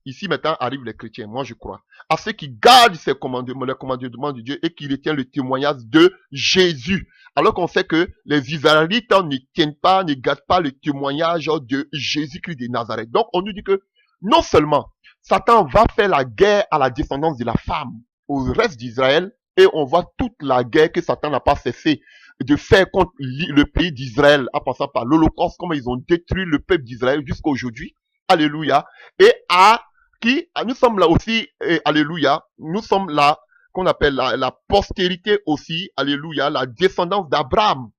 ici maintenant arrivent les chrétiens, moi je crois, à ceux qui gardent ces commandements, les commandements de Dieu et qui retiennent le témoignage de Jésus. Alors qu'on sait que les Israélites ne tiennent pas, ne gardent pas le témoignage de Jésus-Christ de Nazareth. Donc on nous dit que non seulement Satan va faire la guerre à la descendance de la femme, au reste d'Israël, et on voit toute la guerre que Satan n'a pas cessé de faire contre le pays d'Israël, en passant par l'Holocauste, comment ils ont détruit le peuple d'Israël jusqu'à aujourd'hui. Alléluia. Et à qui, nous sommes là aussi, alléluia, nous sommes là, qu'on appelle la postérité aussi, alléluia, la descendance d'Abraham.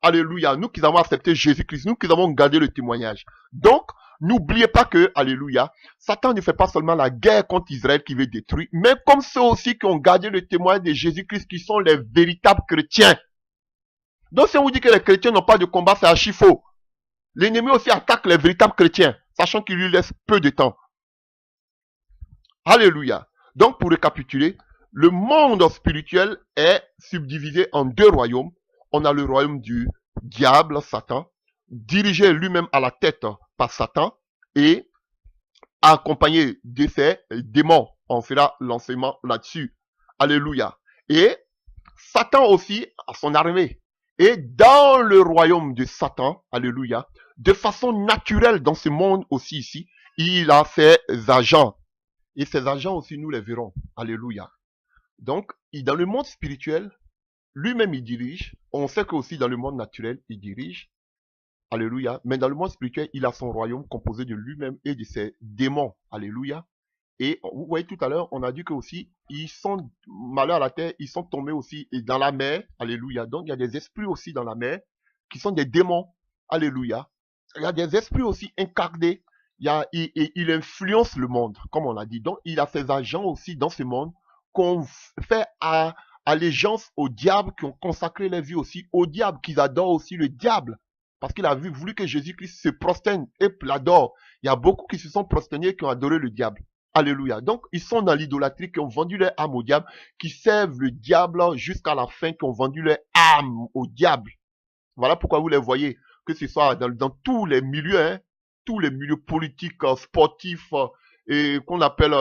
Alléluia. Nous qui avons accepté Jésus-Christ, nous qui avons gardé le témoignage. Donc, n'oubliez pas que, alléluia, Satan ne fait pas seulement la guerre contre Israël qui veut détruire, mais comme ceux aussi qui ont gardé le témoignage de Jésus-Christ, qui sont les véritables chrétiens. Donc, si on vous dit que les chrétiens n'ont pas de combat, c'est archi faux. L'ennemi aussi attaque les véritables chrétiens, sachant qu'il lui laisse peu de temps. Alléluia. Donc, pour récapituler, le monde spirituel est subdivisé en deux royaumes. On a le royaume du diable, Satan, dirigé lui-même à la tête par Satan et accompagné de ses démons. On fera l'enseignement là-dessus. Alléluia. Et Satan aussi a son armée. Et dans le royaume de Satan, alléluia, de façon naturelle dans ce monde aussi ici, il a ses agents. Et ces agents aussi, nous les verrons. Alléluia. Donc, dans le monde spirituel, lui-même il dirige. On sait que aussi dans le monde naturel, il dirige. Alléluia. Mais dans le monde spirituel, il a son royaume composé de lui-même et de ses démons. Alléluia. Et vous voyez tout à l'heure, on a dit que aussi, ils sont malheurs à la terre, ils sont tombés aussi dans la mer. Alléluia. Donc, il y a des esprits aussi dans la mer qui sont des démons. Alléluia. Il y a des esprits aussi incarnés. Il influence le monde, comme on l'a dit. Donc, il a ses agents aussi dans ce monde qu'on fait allégeance au diable, qui ont consacré leur vie aussi au diable, qu'ils adorent aussi le diable. Parce qu'il a voulu que Jésus-Christ se prosterne et l'adore. Il y a beaucoup qui se sont prosternés qui ont adoré le diable. Alléluia. Donc, ils sont dans l'idolâtrie, qui ont vendu leur âme au diable, qui servent le diable jusqu'à la fin, qui ont vendu leur âme au diable. Voilà pourquoi vous les voyez, que ce soit dans tous les milieux, hein, tous les milieux politiques, sportifs, et qu'on appelle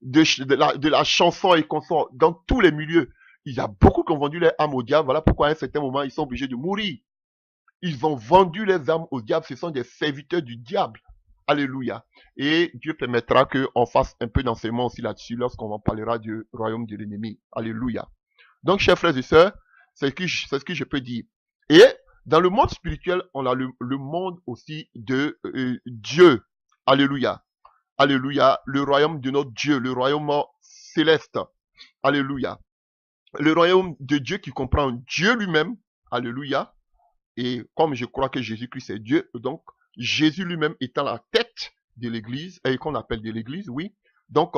de la chanson et consorts, dans tous les milieux. Il y a beaucoup qui ont vendu leur âme au diable. Voilà pourquoi à un certain moment, ils sont obligés de mourir. Ils ont vendu les âmes au diable. Ce sont des serviteurs du diable. Alléluia. Et Dieu permettra qu'on fasse un peu d'enseignement aussi là-dessus lorsqu'on en parlera du royaume de l'ennemi. Alléluia. Donc, chers frères et sœurs, c'est ce que je peux dire. Et dans le monde spirituel, on a le monde aussi de Dieu. Alléluia. Alléluia. Le royaume de notre Dieu, le royaume céleste. Alléluia. Le royaume de Dieu qui comprend Dieu lui-même. Alléluia. Et comme je crois que Jésus-Christ est Dieu, donc Jésus lui-même étant la tête de l'église, et qu'on appelle de l'église, oui. Donc,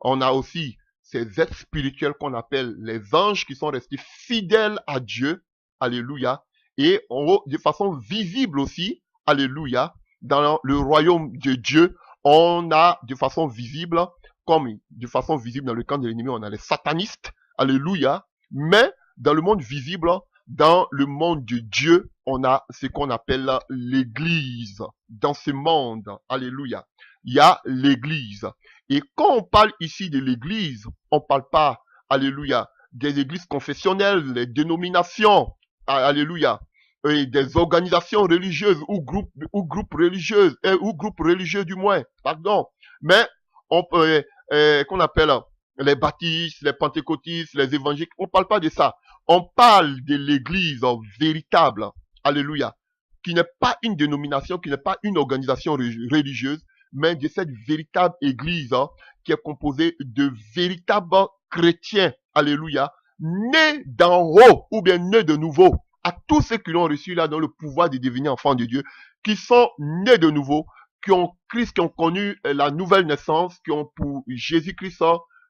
on a aussi ces êtres spirituels qu'on appelle les anges qui sont restés fidèles à Dieu. Alléluia. Et de façon visible aussi, alléluia, dans le royaume de Dieu, on a de façon visible, comme de façon visible dans le camp de l'ennemi, on a les satanistes. Alléluia. Mais dans le monde visible, dans le monde de Dieu, on a ce qu'on appelle l'église. Dans ce monde, alléluia, il y a l'église. Et quand on parle ici de l'église, on ne parle pas, alléluia, des églises confessionnelles, les dénominations, alléluia, et des organisations religieuses ou groupes religieuses, ou groupes religieux du moins, pardon. Mais on peut, qu'on appelle les baptistes, les pentecôtistes, les évangéliques, on ne parle pas de ça. On parle de l'église véritable, alléluia, qui n'est pas une dénomination, qui n'est pas une organisation religieuse, mais de cette véritable église qui est composée de véritables chrétiens, alléluia, nés d'en haut ou bien nés de nouveau. À tous ceux qui l'ont reçu là dans le pouvoir de devenir enfants de Dieu, qui sont nés de nouveau, qui ont Christ, qui ont connu la nouvelle naissance, qui ont pour Jésus-Christ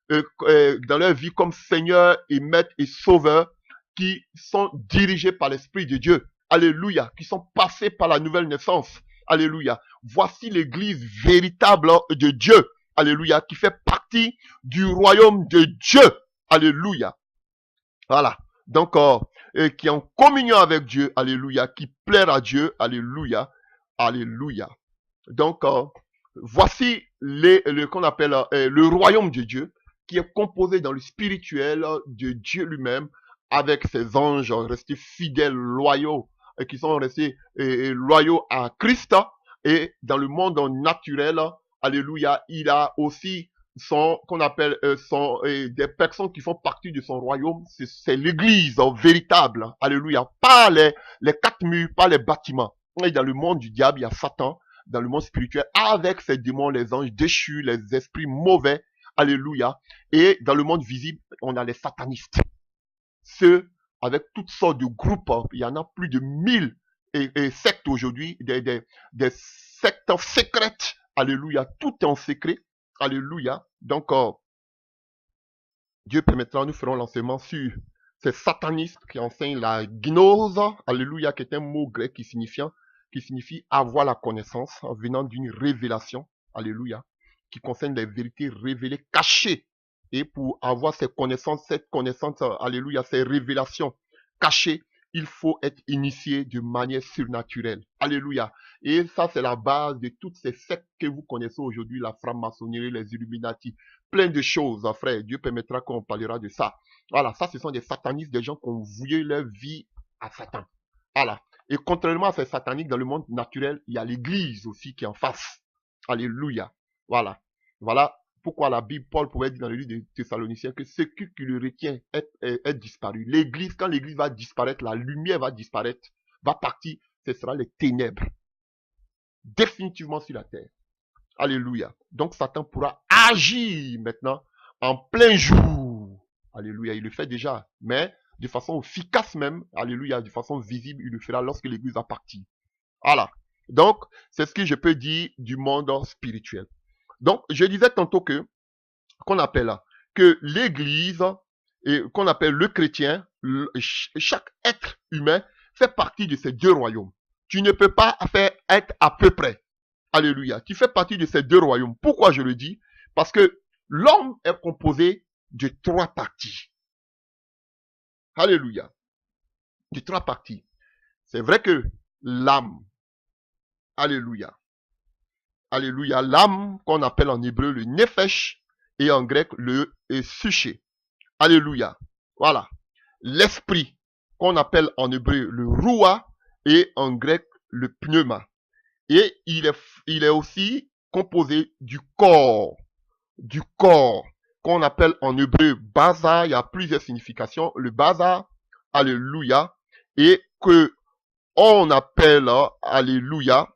dans leur vie comme Seigneur et Maître et Sauveur. qui sont dirigés par l'Esprit de Dieu. Alléluia. Qui sont passés par la nouvelle naissance. Alléluia. Voici l'église véritable de Dieu. Alléluia. Qui fait partie du royaume de Dieu. Alléluia. Voilà. Donc, qui est en communion avec Dieu. Alléluia. Qui plaît à Dieu. Alléluia. Alléluia. Donc, voici qu'on appelle le royaume de Dieu, qui est composé dans le spirituel de Dieu lui-même, avec ses anges restés fidèles, loyaux, et qui sont restés loyaux à Christ. Et dans le monde naturel, alléluia, il a aussi qu'on appelle des personnes qui font partie de son royaume. C'est l'église véritable, alléluia, pas les quatre murs, pas les bâtiments. Et dans le monde du diable, il y a Satan. Dans le monde spirituel, avec ses démons, les anges déchus, les esprits mauvais, alléluia. Et dans le monde visible, on a les satanistes. Ceux avec toutes sortes de groupes, il y en a plus de 1000 sectes aujourd'hui, des sectes secrètes, alléluia. Tout est en secret, alléluia. Donc, Dieu permettra, nous ferons l'enseignement sur ces satanistes qui enseignent la gnose, alléluia, qui est un mot grec qui signifie avoir la connaissance, venant d'une révélation, alléluia, qui concerne les vérités révélées, cachées. Et pour avoir cette connaissance, alléluia, ces révélations cachées, il faut être initié de manière surnaturelle. Alléluia. Et ça, c'est la base de toutes ces sectes que vous connaissez aujourd'hui, la franc-maçonnerie, les Illuminati, plein de choses, frère. Dieu permettra qu'on parlera de ça. Voilà, ça, ce sont des satanistes, des gens qui ont voué leur vie à Satan. Voilà. Et contrairement à ces sataniques, dans le monde naturel, il y a l'église aussi qui est en face. Alléluia. Voilà. Voilà pourquoi la Bible, Paul pouvait dire dans le livre des Thessaloniciens que ce qui le retient est disparu. L'église, quand l'église va disparaître, la lumière va disparaître, va partir, ce sera les ténèbres. Définitivement sur la terre. Alléluia. Donc Satan pourra agir maintenant en plein jour. Alléluia. Il le fait déjà, mais de façon efficace même, alléluia, de façon visible, il le fera lorsque l'église va partir. Voilà. Donc, c'est ce que je peux dire du monde spirituel. Donc, je disais tantôt qu'on appelle que l'église, et qu'on appelle le chrétien, chaque être humain fait partie de ces deux royaumes. Tu ne peux pas être à peu près. Alléluia. Tu fais partie de ces deux royaumes. Pourquoi je le dis? Parce que l'homme est composé de trois parties. Alléluia. De trois parties. C'est vrai que l'âme, alléluia. Alléluia. L'âme qu'on appelle en hébreu le nefesh et en grec le psyché. Alléluia. Voilà. L'esprit qu'on appelle en hébreu le roua et en grec le pneuma. Et il est aussi composé du corps qu'on appelle en hébreu baza. Il y a plusieurs significations. Le baza, alléluia, et que on appelle, alléluia,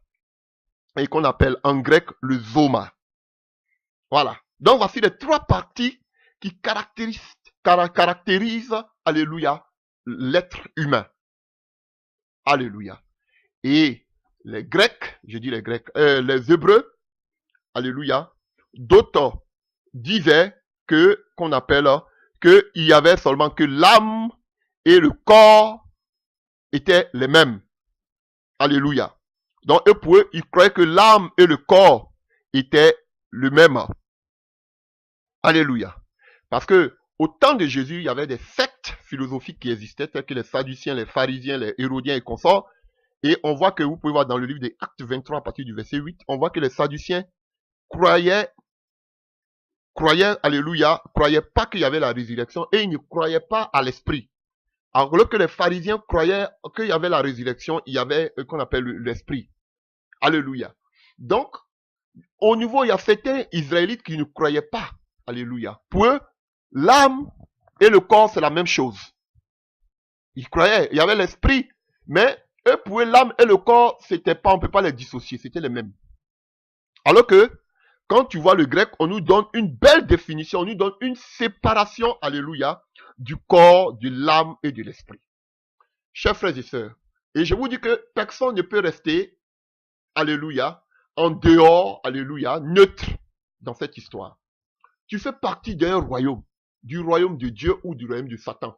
et qu'on appelle en grec le zoma. Voilà. Donc voici les trois parties qui caractérisent, alléluia, l'être humain. Alléluia. Et les Grecs, je dis les Grecs, les Hébreux, alléluia, d'autres disaient qu'on appelle, qu'il y avait seulement que l'âme et le corps étaient les mêmes. Alléluia. Donc, eux, pour eux, ils croyaient que l'âme et le corps étaient le même. Alléluia. Parce que, au temps de Jésus, il y avait des sectes philosophiques qui existaient, telles que les Sadduciens, les pharisiens, les Hérodiens et consorts. Et on voit que, vous pouvez voir dans le livre des Actes 23, à partir du verset 8, on voit que les Sadduciens croyaient, alléluia, croyaient pas qu'il y avait la résurrection et ils ne croyaient pas à l'esprit. Alors que les pharisiens croyaient qu'il y avait la résurrection, il y avait ce qu'on appelle l'esprit. Alléluia. Donc, au niveau, il y a certains Israélites qui ne croyaient pas. Alléluia. Pour eux, l'âme et le corps, c'est la même chose. Ils croyaient, il y avait l'esprit, mais eux, pour eux, l'âme et le corps, c'était pas, on peut pas les dissocier, c'était les mêmes. Alors que, quand tu vois le grec, on nous donne une belle définition, on nous donne une séparation, alléluia, du corps, de l'âme et de l'esprit. Chers frères et sœurs, et je vous dis que personne ne peut rester, alléluia, en dehors, alléluia, neutre dans cette histoire. Tu fais partie d'un royaume, du royaume de Dieu ou du royaume de Satan.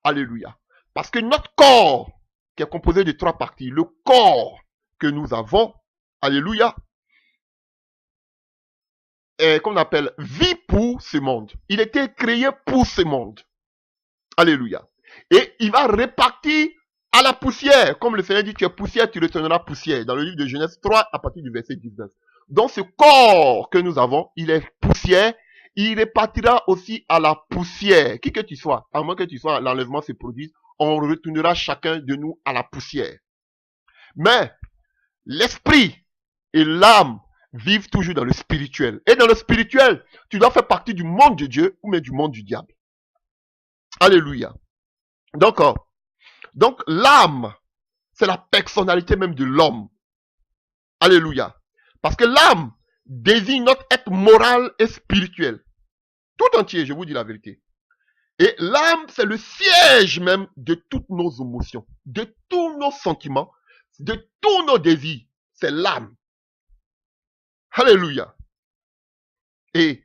Alléluia. Parce que notre corps, qui est composé de 3 parties, le corps que nous avons, alléluia, est, qu'on appelle, vit pour ce monde. Il était créé pour ce monde. Alléluia. Et il va répartir à la poussière. Comme le Seigneur dit, tu es poussière, tu retourneras poussière. Dans le livre de Genèse 3, à partir du verset 19. Donc ce corps que nous avons, il est poussière. Il répartira aussi à la poussière. Qui que tu sois, à moins que tu sois, l'enlèvement se produise, on retournera chacun de nous à la poussière. Mais l'esprit et l'âme vivent toujours dans le spirituel. Et dans le spirituel, tu dois faire partie du monde de Dieu ou même du monde du diable. Alléluia. Donc l'âme, c'est la personnalité même de l'homme. Alléluia. Parce que l'âme désigne notre être moral et spirituel. Tout entier, je vous dis la vérité. Et l'âme, c'est le siège même de toutes nos émotions, de tous nos sentiments, de tous nos désirs. C'est l'âme. Alléluia. Et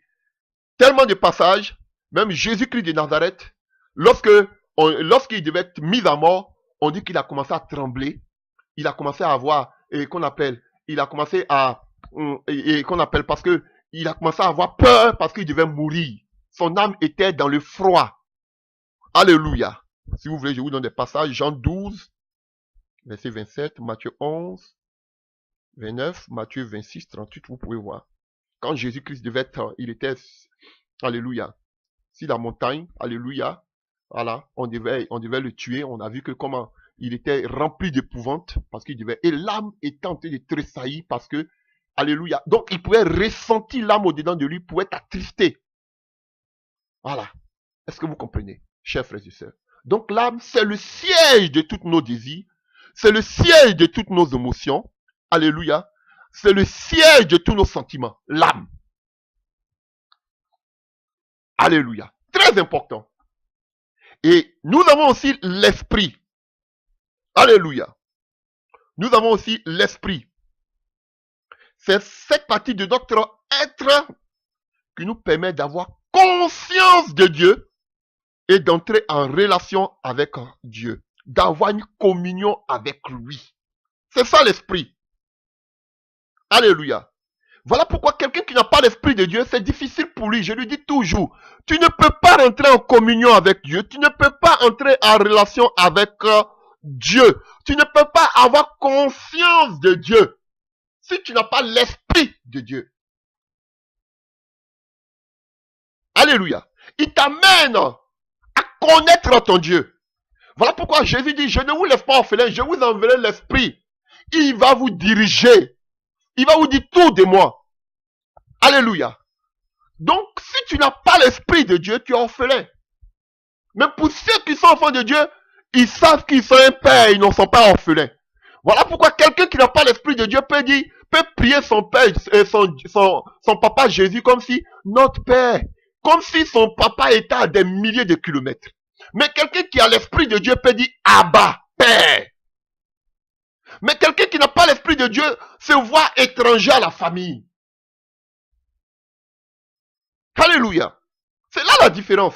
tellement de passages, même Jésus-Christ de Nazareth, lorsqu'il devait être mis à mort, on dit qu'il a commencé à trembler. Il a commencé à avoir, parce que il a commencé à avoir peur parce qu'il devait mourir. Son âme était dans le froid. Alléluia. Si vous voulez, je vous donne des passages. Jean 12, verset 27, Matthieu 11, 29, Matthieu 26, 38, vous pouvez voir. Quand Jésus-Christ devait être, il était, alléluia, sur la montagne, alléluia, voilà, on devait le tuer. On a vu que comment il était rempli d'épouvante parce qu'il devait, et l'âme était en train de tressaillir parce que, alléluia, donc il pouvait ressentir l'âme au-dedans de lui, pouvait être attristé. Voilà. Est-ce que vous comprenez, chers frères et sœurs? Donc l'âme, c'est le siège de tous nos désirs, c'est le siège de toutes nos émotions, alléluia, c'est le siège de tous nos sentiments, l'âme. Alléluia. Très important. Et nous avons aussi l'esprit. Alléluia. Nous avons aussi l'esprit. C'est cette partie de notre être qui nous permet d'avoir conscience de Dieu et d'entrer en relation avec Dieu, d'avoir une communion avec lui. C'est ça l'esprit. Alléluia. Voilà pourquoi quelqu'un qui n'a pas l'esprit de Dieu, c'est difficile pour lui. Je lui dis toujours, tu ne peux pas rentrer en communion avec Dieu, tu ne peux pas entrer en relation avec Dieu, tu ne peux pas avoir conscience de Dieu si tu n'as pas l'esprit de Dieu. Alléluia. Il t'amène à connaître ton Dieu. Voilà pourquoi Jésus dit, je ne vous laisse pas orphelin, je vous enverrai l'esprit. Il va vous diriger. Il va vous dire tout de moi. Alléluia. Donc, si tu n'as pas l'esprit de Dieu, tu es orphelin. Mais pour ceux qui sont enfants de Dieu, ils savent qu'ils sont un père, ils ne sont pas orphelins. Voilà pourquoi quelqu'un qui n'a pas l'esprit de Dieu peut prier son père, son papa Jésus comme si notre père, comme si son papa était à des milliers de kilomètres. Mais quelqu'un qui a l'esprit de Dieu peut dire Abba, père. Mais quelqu'un qui n'a pas l'esprit de Dieu se voit étranger à la famille. Alléluia. C'est là la différence.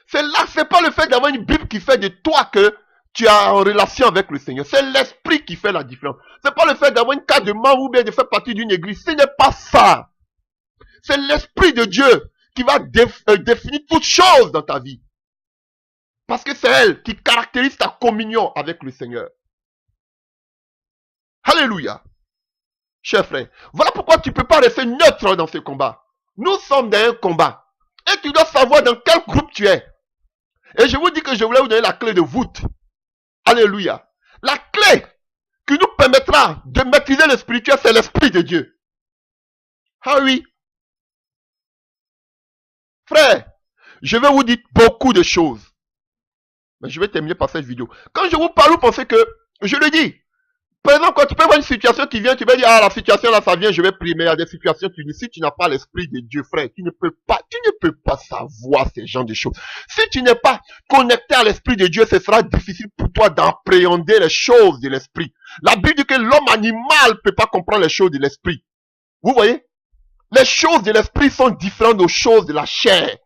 C'est pas le fait d'avoir une Bible qui fait de toi que tu es en relation avec le Seigneur. C'est l'esprit qui fait la différence. C'est pas le fait d'avoir une carte de membre ou bien de faire partie d'une église. Ce n'est pas ça. C'est l'esprit de Dieu qui va définir toutes choses dans ta vie. Parce que c'est elle qui caractérise ta communion avec le Seigneur. Alléluia. Chers frères, voilà pourquoi tu ne peux pas rester neutre dans ce combat. Nous sommes dans un combat. Et tu dois savoir dans quel groupe tu es. Et je vous dis que je voulais vous donner la clé de voûte. Alléluia. La clé qui nous permettra de maîtriser le spirituel, c'est l'esprit de Dieu. Ah oui. Frère, je vais vous dire beaucoup de choses. Mais je vais terminer par cette vidéo. Quand je vous parle, vous pensez que, je le dis, par exemple, quand tu peux voir une situation qui vient, tu vas dire, ah, la situation là, ça vient, je vais prier. Mais il y a des situations, tu dis, si tu n'as pas l'esprit de Dieu, frère, tu ne peux pas savoir ces genres de choses. Si tu n'es pas connecté à l'esprit de Dieu, ce sera difficile pour toi d'appréhender les choses de l'esprit. La Bible dit que l'homme animal ne peut pas comprendre les choses de l'esprit. Vous voyez? Les choses de l'esprit sont différentes aux choses de la chair.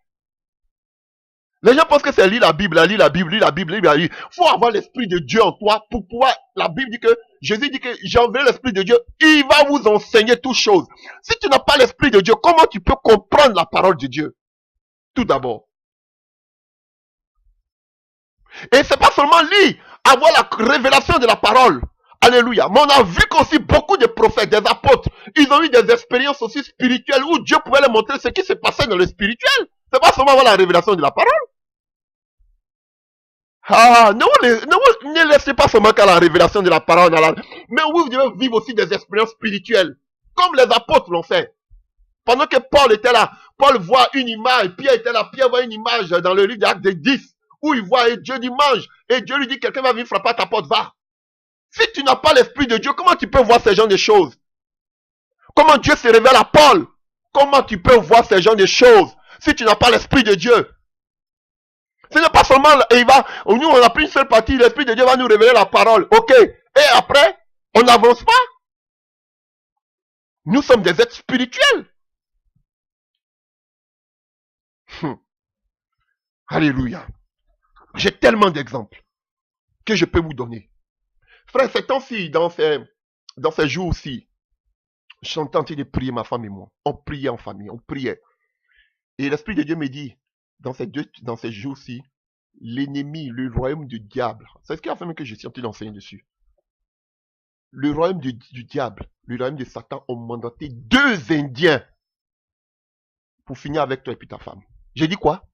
Les gens pensent que c'est lire la Bible, lire la Bible, lire la Bible, lire la Bible. Il faut avoir l'Esprit de Dieu en toi pour pouvoir... La Bible dit que, Jésus dit que j'ai envoyé l'Esprit de Dieu, il va vous enseigner toutes choses. Si tu n'as pas l'Esprit de Dieu, comment tu peux comprendre la parole de Dieu? Tout d'abord. Et c'est pas seulement lire, avoir la révélation de la parole. Alléluia. Mais on a vu qu'aussi beaucoup de prophètes, des apôtres, ils ont eu des expériences aussi spirituelles où Dieu pouvait leur montrer ce qui se passait dans le spirituel. C'est pas seulement avoir la révélation de la parole. Ah, ne laissez pas seulement qu'à la révélation de la parole, mais vous devez vivre aussi des expériences spirituelles, comme les apôtres l'ont fait. Pendant que Paul était là, Paul voit une image, Pierre était là, Pierre voit une image dans le livre d'Actes des 10, où il voit et Dieu dit mange, et Dieu lui dit quelqu'un va venir frapper à ta porte, va. Si tu n'as pas l'Esprit de Dieu, comment tu peux voir ces genres de choses? Comment Dieu se révèle à Paul? Comment tu peux voir ces genres de choses si tu n'as pas l'Esprit de Dieu? Ce n'est pas seulement, nous on n'a plus une seule partie, l'Esprit de Dieu va nous révéler la parole, ok. Et après, on n'avance pas. Nous sommes des êtres spirituels. Alléluia. J'ai tellement d'exemples que je peux vous donner. Frère, ces temps-ci, dans ces jours-ci, je suis tenté de prier ma femme et moi. On priait en famille, on priait. Et l'Esprit de Dieu me dit, dans ces jours-ci, l'ennemi, le royaume du diable. C'est ce qui a fait que je suis en train d'enseigner dessus. Le royaume du diable, le royaume de Satan ont mandaté 2 Indiens pour finir avec toi et puis ta femme. J'ai dit quoi?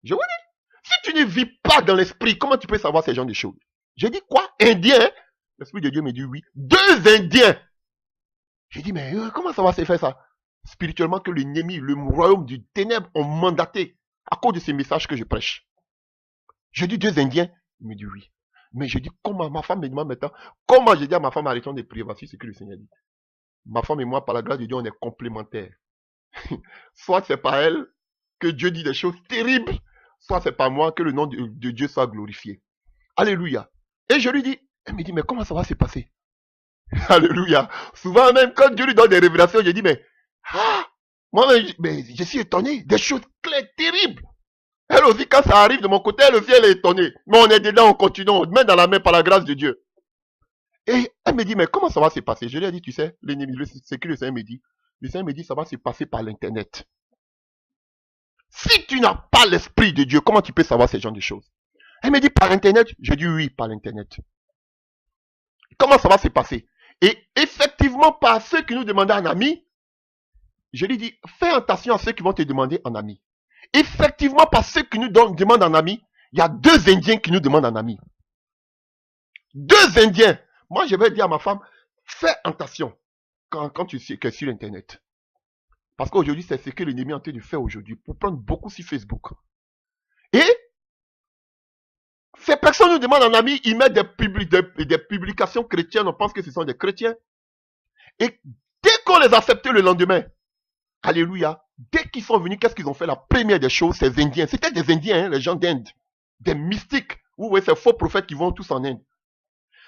Je vous dis, si tu ne vis pas dans l'esprit, comment tu peux savoir ces genres de choses? J'ai dit quoi? Indien? L'Esprit de Dieu me dit oui. 2 Indiens. J'ai dit, mais comment ça va se faire ça? Spirituellement que l'ennemi, le royaume du ténèbre ont mandaté à cause de ces messages que je prêche. J'ai dit 2 Indiens. Il me dit oui. Mais je dis, comment ma femme me demande maintenant, comment je dis à ma femme, arrêtons de prier, voici ce que le Seigneur dit. Ma femme et moi, par la grâce de Dieu, on est complémentaires. Soit c'est par elle que Dieu dit des choses terribles, soit c'est par moi que le nom de Dieu soit glorifié. Alléluia. Et je lui dis, elle me dit, mais comment ça va se passer? Alléluia. Souvent même, quand Dieu lui donne des révélations, je dis, mais moi, mais je suis étonné, des choses claires, terribles. Elle aussi, quand ça arrive de mon côté, elle aussi, elle est étonnée. Mais on est dedans, on continue, on met dans la main par la grâce de Dieu. Et elle me dit, mais comment ça va se passer? Je lui ai dit, tu sais, l'ennemi, c'est que le Seigneur me dit. Le Seigneur me dit, ça va se passer par l'Internet. Si tu n'as pas l'Esprit de Dieu, comment tu peux savoir ces genres de choses? Elle me dit, par Internet? Je dis, oui, par l'Internet. Comment ça va se passer? Et effectivement, par ceux qui nous demandaient un ami, je lui dis, fais attention à ceux qui vont te demander un ami. Effectivement, par ceux qui nous demandent un ami, il y a 2 Indiens qui nous demandent un ami. 2 Indiens. Moi, je vais dire à ma femme, fais attention quand tu es sur Internet. Parce qu'aujourd'hui, c'est ce que l'ennemi est en train de faire aujourd'hui pour prendre beaucoup sur Facebook. Et ces personnes nous demandent un ami, ils mettent des publications chrétiennes, on pense que ce sont des chrétiens. Et dès qu'on les a acceptés le lendemain, alléluia, dès qu'ils sont venus, qu'est-ce qu'ils ont fait? La première des choses, ces Indiens, c'était des Indiens, hein, les gens d'Inde, des mystiques. Vous voyez, ces faux prophètes qui vont tous en Inde.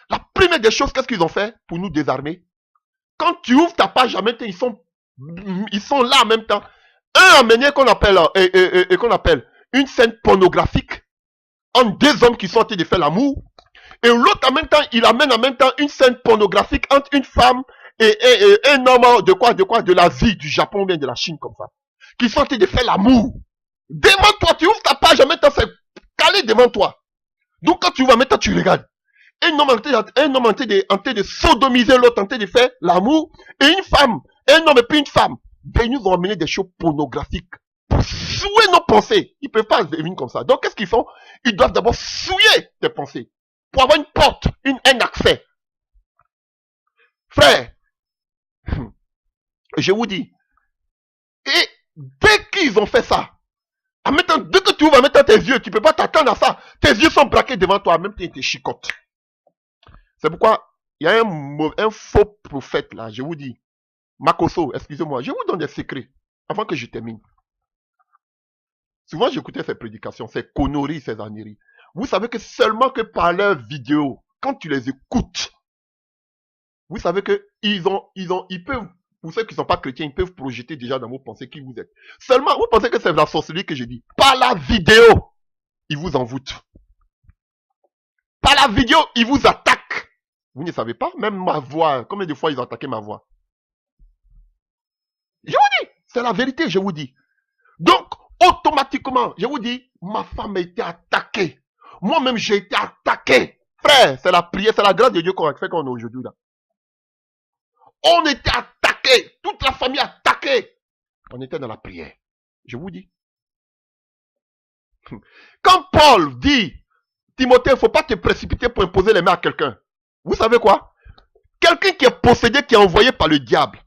La première des choses, qu'est-ce qu'ils ont fait pour nous désarmer? Quand tu ouvres ta page, en même temps, ils sont là en même temps. Un amené qu'on appelle une scène pornographique entre 2 hommes qui sont en train de faire l'amour. Et l'autre, en même temps, il amène en même temps une scène pornographique entre une femme et un homme de l'Asie, du Japon ou bien de la Chine, comme ça. Qui sont en train de faire l'amour. Devant toi, tu ouvres ta page, en même temps, c'est calé devant toi. Donc, quand tu ouvres, en même temps, tu regardes. Un homme en train de sodomiser l'autre, en train de faire l'amour. Et une femme, un homme et puis une femme. Ben, ils nous ont amené des choses pornographiques. Pour souiller nos pensées. Ils ne peuvent pas venir comme ça. Donc, qu'est-ce qu'ils font? Ils doivent d'abord souiller tes pensées. Pour avoir une porte, un accès. Frère, je vous dis. Et dès qu'ils ont fait ça, dès que tu ouvres en mettant tes yeux, tu ne peux pas t'attendre à ça. Tes yeux sont braqués devant toi, même si tu chicotes. C'est pourquoi il y a un faux prophète là, je vous dis. Makoso, excusez-moi, je vous donne des secrets avant que je termine. Souvent j'écoutais ces prédications, ces conneries, ces âneries. Vous savez que seulement que par leurs vidéos, quand tu les écoutes, vous savez que ils peuvent, pour ceux qui ne sont pas chrétiens, ils peuvent projeter déjà dans vos pensées qui vous êtes. Seulement, vous pensez que c'est la sorcellerie que je dis. Par la vidéo. ils vous envoûtent. Par la vidéo, ils vous attaquent. Vous ne savez pas, même ma voix, combien de fois ils ont attaqué ma voix? Je vous dis, c'est la vérité, je vous dis. Donc, automatiquement, je vous dis, ma femme a été attaquée. Moi-même, j'ai été attaqué. Frère, c'est la prière, c'est la grâce de Dieu qu'on a fait qu'on est aujourd'hui là. On était attaqué. Toute la famille attaquée. On était dans la prière. Je vous dis. Quand Paul dit, Timothée, il ne faut pas te précipiter pour imposer les mains à quelqu'un. Vous savez quoi? Quelqu'un qui est possédé, qui est envoyé par le diable.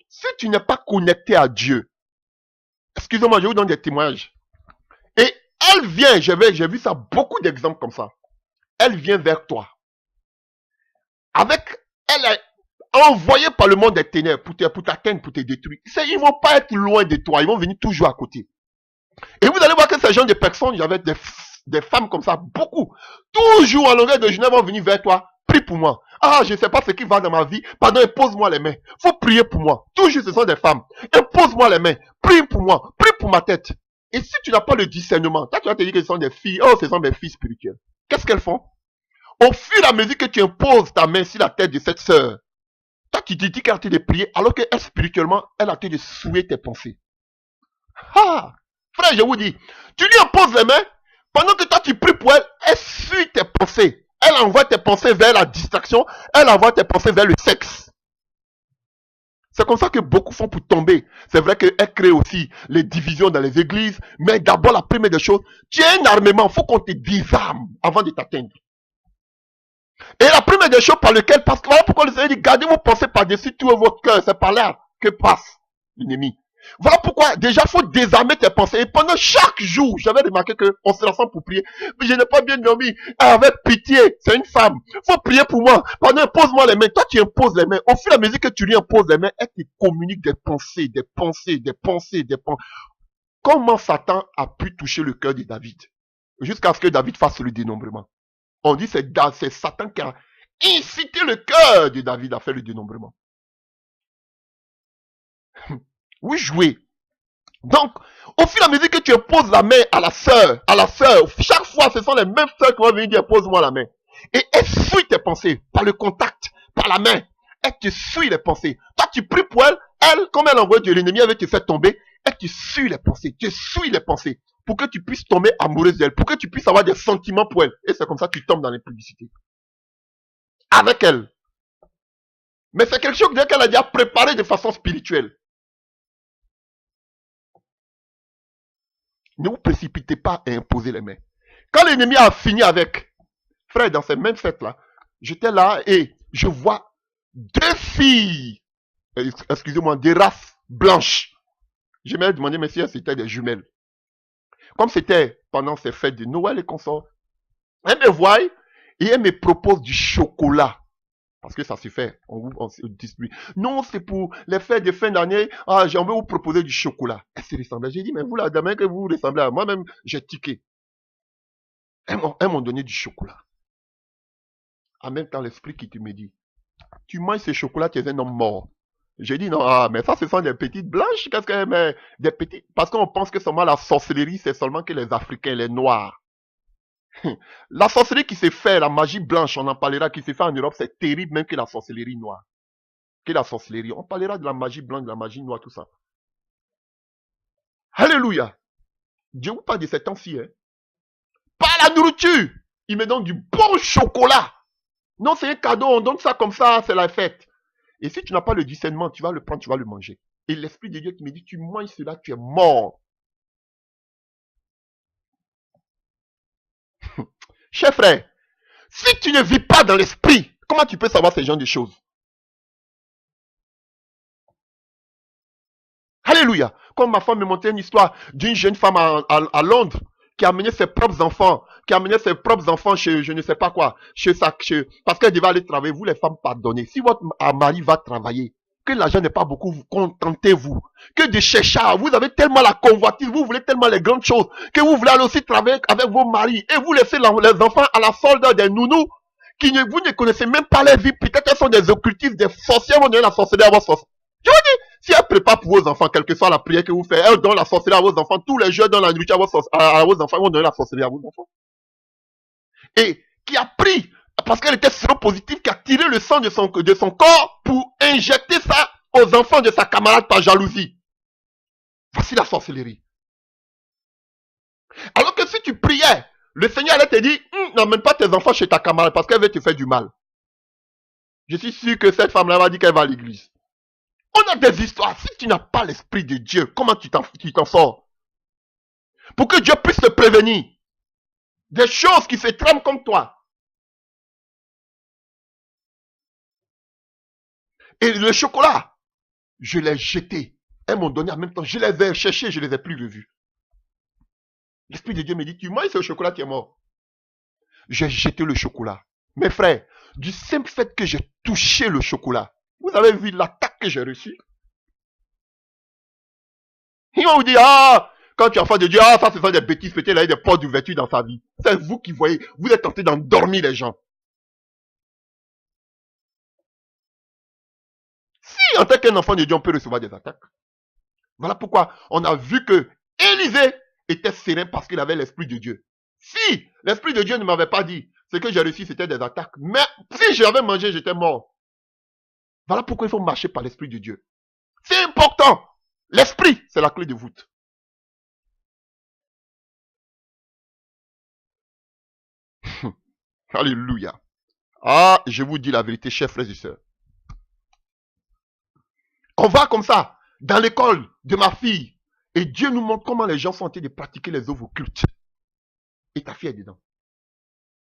Si tu n'es pas connecté à Dieu, excusez-moi, je vous donne des témoignages. Et elle vient, j'ai vu ça, beaucoup d'exemples comme ça. Elle vient vers toi. Elle est envoyée par le monde des ténèbres pour t'atteindre, pour te détruire. Ils ne vont pas être loin de toi, ils vont venir toujours à côté. Et vous allez voir que ces gens de personnes, j'avais des femmes comme ça, beaucoup. Toujours en longueur de journée, vont venir vers toi. Prie pour moi. Ah, je ne sais pas ce qui va dans ma vie. Pardon, impose-moi les mains. Faut prier pour moi. Toujours, ce sont des femmes. Impose-moi les mains. Prie pour moi. Prie pour ma tête. Et si tu n'as pas le discernement, toi, tu vas te dire que ce sont des filles. Oh, ce sont des filles spirituelles. Qu'est-ce qu'elles font? Au fur et à mesure que tu imposes ta main sur la tête de cette sœur, toi, tu te dis qu'elle a été de prier, alors qu'elle, spirituellement, elle a été de souiller tes pensées. Ah! Frère, je vous dis, tu lui imposes les mains, pendant que toi, tu pries pour elle, elle suit tes pensées. Elle envoie tes pensées vers la distraction, elle envoie tes pensées vers le sexe. C'est comme ça que beaucoup font pour tomber. C'est vrai qu'elle crée aussi les divisions dans les églises, mais d'abord, la première des choses, tu as un armement, il faut qu'on te désarme avant de t'atteindre. Et la première des choses par lesquelles, parce que voilà pourquoi le Seigneur dit, gardez vos pensées par-dessus tout votre cœur, c'est par là que passe l'ennemi. Voilà pourquoi, déjà, il faut désarmer tes pensées. Et pendant chaque jour, j'avais remarqué qu'on se rassemble pour prier. Mais je n'ai pas bien dormi. Avec pitié, c'est une femme. Il faut prier pour moi. Pendant, impose-moi les mains. Toi, tu imposes les mains. Au fur et à mesure que tu lui imposes les mains, elle te communique des pensées, des pensées, des pensées, des pensées. Comment Satan a pu toucher le cœur de David? Jusqu'à ce que David fasse le dénombrement. On dit que c'est Satan qui a incité le cœur de David à faire le dénombrement. Oui, jouer. Donc, au fur et à mesure que tu imposes la main à la sœur, chaque fois, ce sont les mêmes sœurs qui vont venir dire, pose-moi la main. Et elle suit tes pensées, par le contact, par la main. Elle te suit les pensées. Toi, tu pries pour elle, comme elle envoie de l'ennemi, elle veut te faire tomber, elle te suit les pensées, te suit les pensées, pour que tu puisses tomber amoureuse d'elle, pour que tu puisses avoir des sentiments pour elle. Et c'est comme ça que tu tombes dans l'impudicité. Avec elle. Mais c'est quelque chose qu'elle a déjà préparé de façon spirituelle. Ne vous précipitez pas à imposer les mains. Quand l'ennemi a fini avec, frère, dans ces mêmes fêtes-là, j'étais là et je vois deux filles, excusez-moi, des races blanches. Je m'ai demandé, mais si c'était des jumelles. Comme c'était pendant ces fêtes de Noël et consorts, elles me voient et elles me proposent du chocolat. Parce que ça se fait, on se distribue. Non, c'est pour les fêtes de fin d'année. Ah, j'ai envie de vous proposer du chocolat. Elle se ressemblait. J'ai dit, mais vous, la dame, que vous ressemblez à moi-même, j'ai tiqué. Elles m'ont donné du chocolat. En même temps, l'esprit qui te me dit, tu manges ce chocolat, tu es un homme mort. J'ai dit, non, ah, mais ça, ce sont des petites blanches. Qu'est-ce que, mais, des petites, parce qu'on pense que seulement la sorcellerie, c'est seulement que les Africains, les Noirs. La sorcellerie qui s'est fait, la magie blanche, on en parlera, qui s'est fait en Europe, c'est terrible même que la sorcellerie noire. Que la sorcellerie. On parlera de la magie blanche, de la magie noire, tout ça. Alléluia. Dieu vous parle de ces temps-ci. Hein. Pas la nourriture. Il me donne du bon chocolat. Non, c'est un cadeau, on donne ça comme ça, c'est la fête. Et si tu n'as pas le discernement, tu vas le prendre, tu vas le manger. Et l'Esprit de Dieu qui me dit, tu manges cela, tu es mort. Cher frère, si tu ne vis pas dans l'esprit, comment tu peux savoir ces genres de choses? Alléluia. Comme ma femme me montait une histoire d'une jeune femme à Londres qui a amené ses propres enfants, chez je ne sais pas quoi, parce qu'elle devait aller travailler. Vous les femmes, pardonnez. Si votre mari va travailler, que l'argent n'est pas beaucoup, vous contentez-vous. Que de chercher, vous avez tellement la convoitise, vous voulez tellement les grandes choses, que vous voulez aller aussi travailler avec vos maris, et vous laissez les enfants à la solde des nounous, vous ne connaissez même pas leur vie, peut-être elles sont des occultistes, des sorcières, vont donner la sorcellerie à vos sorcières. Je vous dis, Si elle prépare pour vos enfants, quelle que soit la prière que vous faites, elle donne la sorcellerie à vos enfants, tous les jours, elle donne la nourriture à vos enfants, ils vont donner la sorcellerie à vos enfants. Et qui a pris, parce qu'elle était séropositive, qui a tiré le sang de son corps pour injecter ça aux enfants de sa camarade par jalousie. Voici la sorcellerie. Alors que si tu priais, le Seigneur allait te dire, n'emmène pas tes enfants chez ta camarade parce qu'elle veut te faire du mal. Je suis sûr que cette femme-là va dire qu'elle va à l'église. On a des histoires. Si tu n'as pas l'esprit de Dieu, comment tu t'en sors? Pour que Dieu puisse te prévenir. Des choses qui se trament comme toi. Et le chocolat, je l'ai jeté. Elles m'ont donné en même temps. Je les ai cherchés, je ne les ai plus revus. L'Esprit de Dieu me dit, tu manges ce chocolat, tu es mort. J'ai jeté le chocolat. Mes frères, du simple fait que j'ai touché le chocolat, vous avez vu l'attaque que j'ai reçue? Ils vont vous dire, quand tu es enfant de Dieu, ça ce sont des bêtises, peut-être il y a des portes d'ouverture dans sa vie. C'est vous qui voyez, vous êtes tenté d'endormir les gens. Si en tant qu'un enfant de Dieu, on peut recevoir des attaques. Voilà pourquoi on a vu que Élisée était serein parce qu'il avait l'Esprit de Dieu. Si l'Esprit de Dieu ne m'avait pas dit, ce que j'ai reçu c'était des attaques. Mais si j'avais mangé, j'étais mort. Voilà pourquoi il faut marcher par l'Esprit de Dieu. C'est important. L'Esprit, c'est la clé de voûte. Alléluia. Je vous dis la vérité, chers frères et sœurs. On va comme ça, dans l'école de ma fille, et Dieu nous montre comment les gens sont en train de pratiquer les œuvres occultes. Et ta fille est dedans.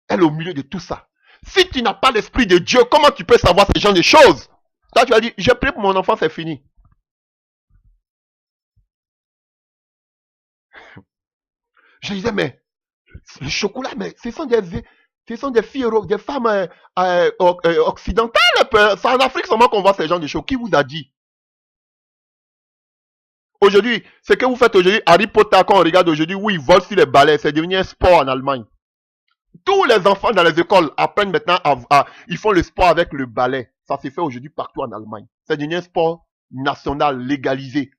Elle est au milieu de tout ça. Si tu n'as pas l'Esprit de Dieu, comment tu peux savoir ce genre de choses? Toi, tu as dit, j'ai prié pour mon enfant, c'est fini. Je disais, mais le chocolat, mais ce sont des filles, des femmes occidentales. C'est en Afrique seulement qu'on voit ces gens de choses. Qui vous a dit? Aujourd'hui, ce que vous faites aujourd'hui, Harry Potter, quand on regarde aujourd'hui, où ils volent sur les balais, c'est devenu un sport en Allemagne. Tous les enfants dans les écoles apprennent maintenant ils font le sport avec le ballet. Ça se fait aujourd'hui partout en Allemagne. C'est devenu un sport national, légalisé.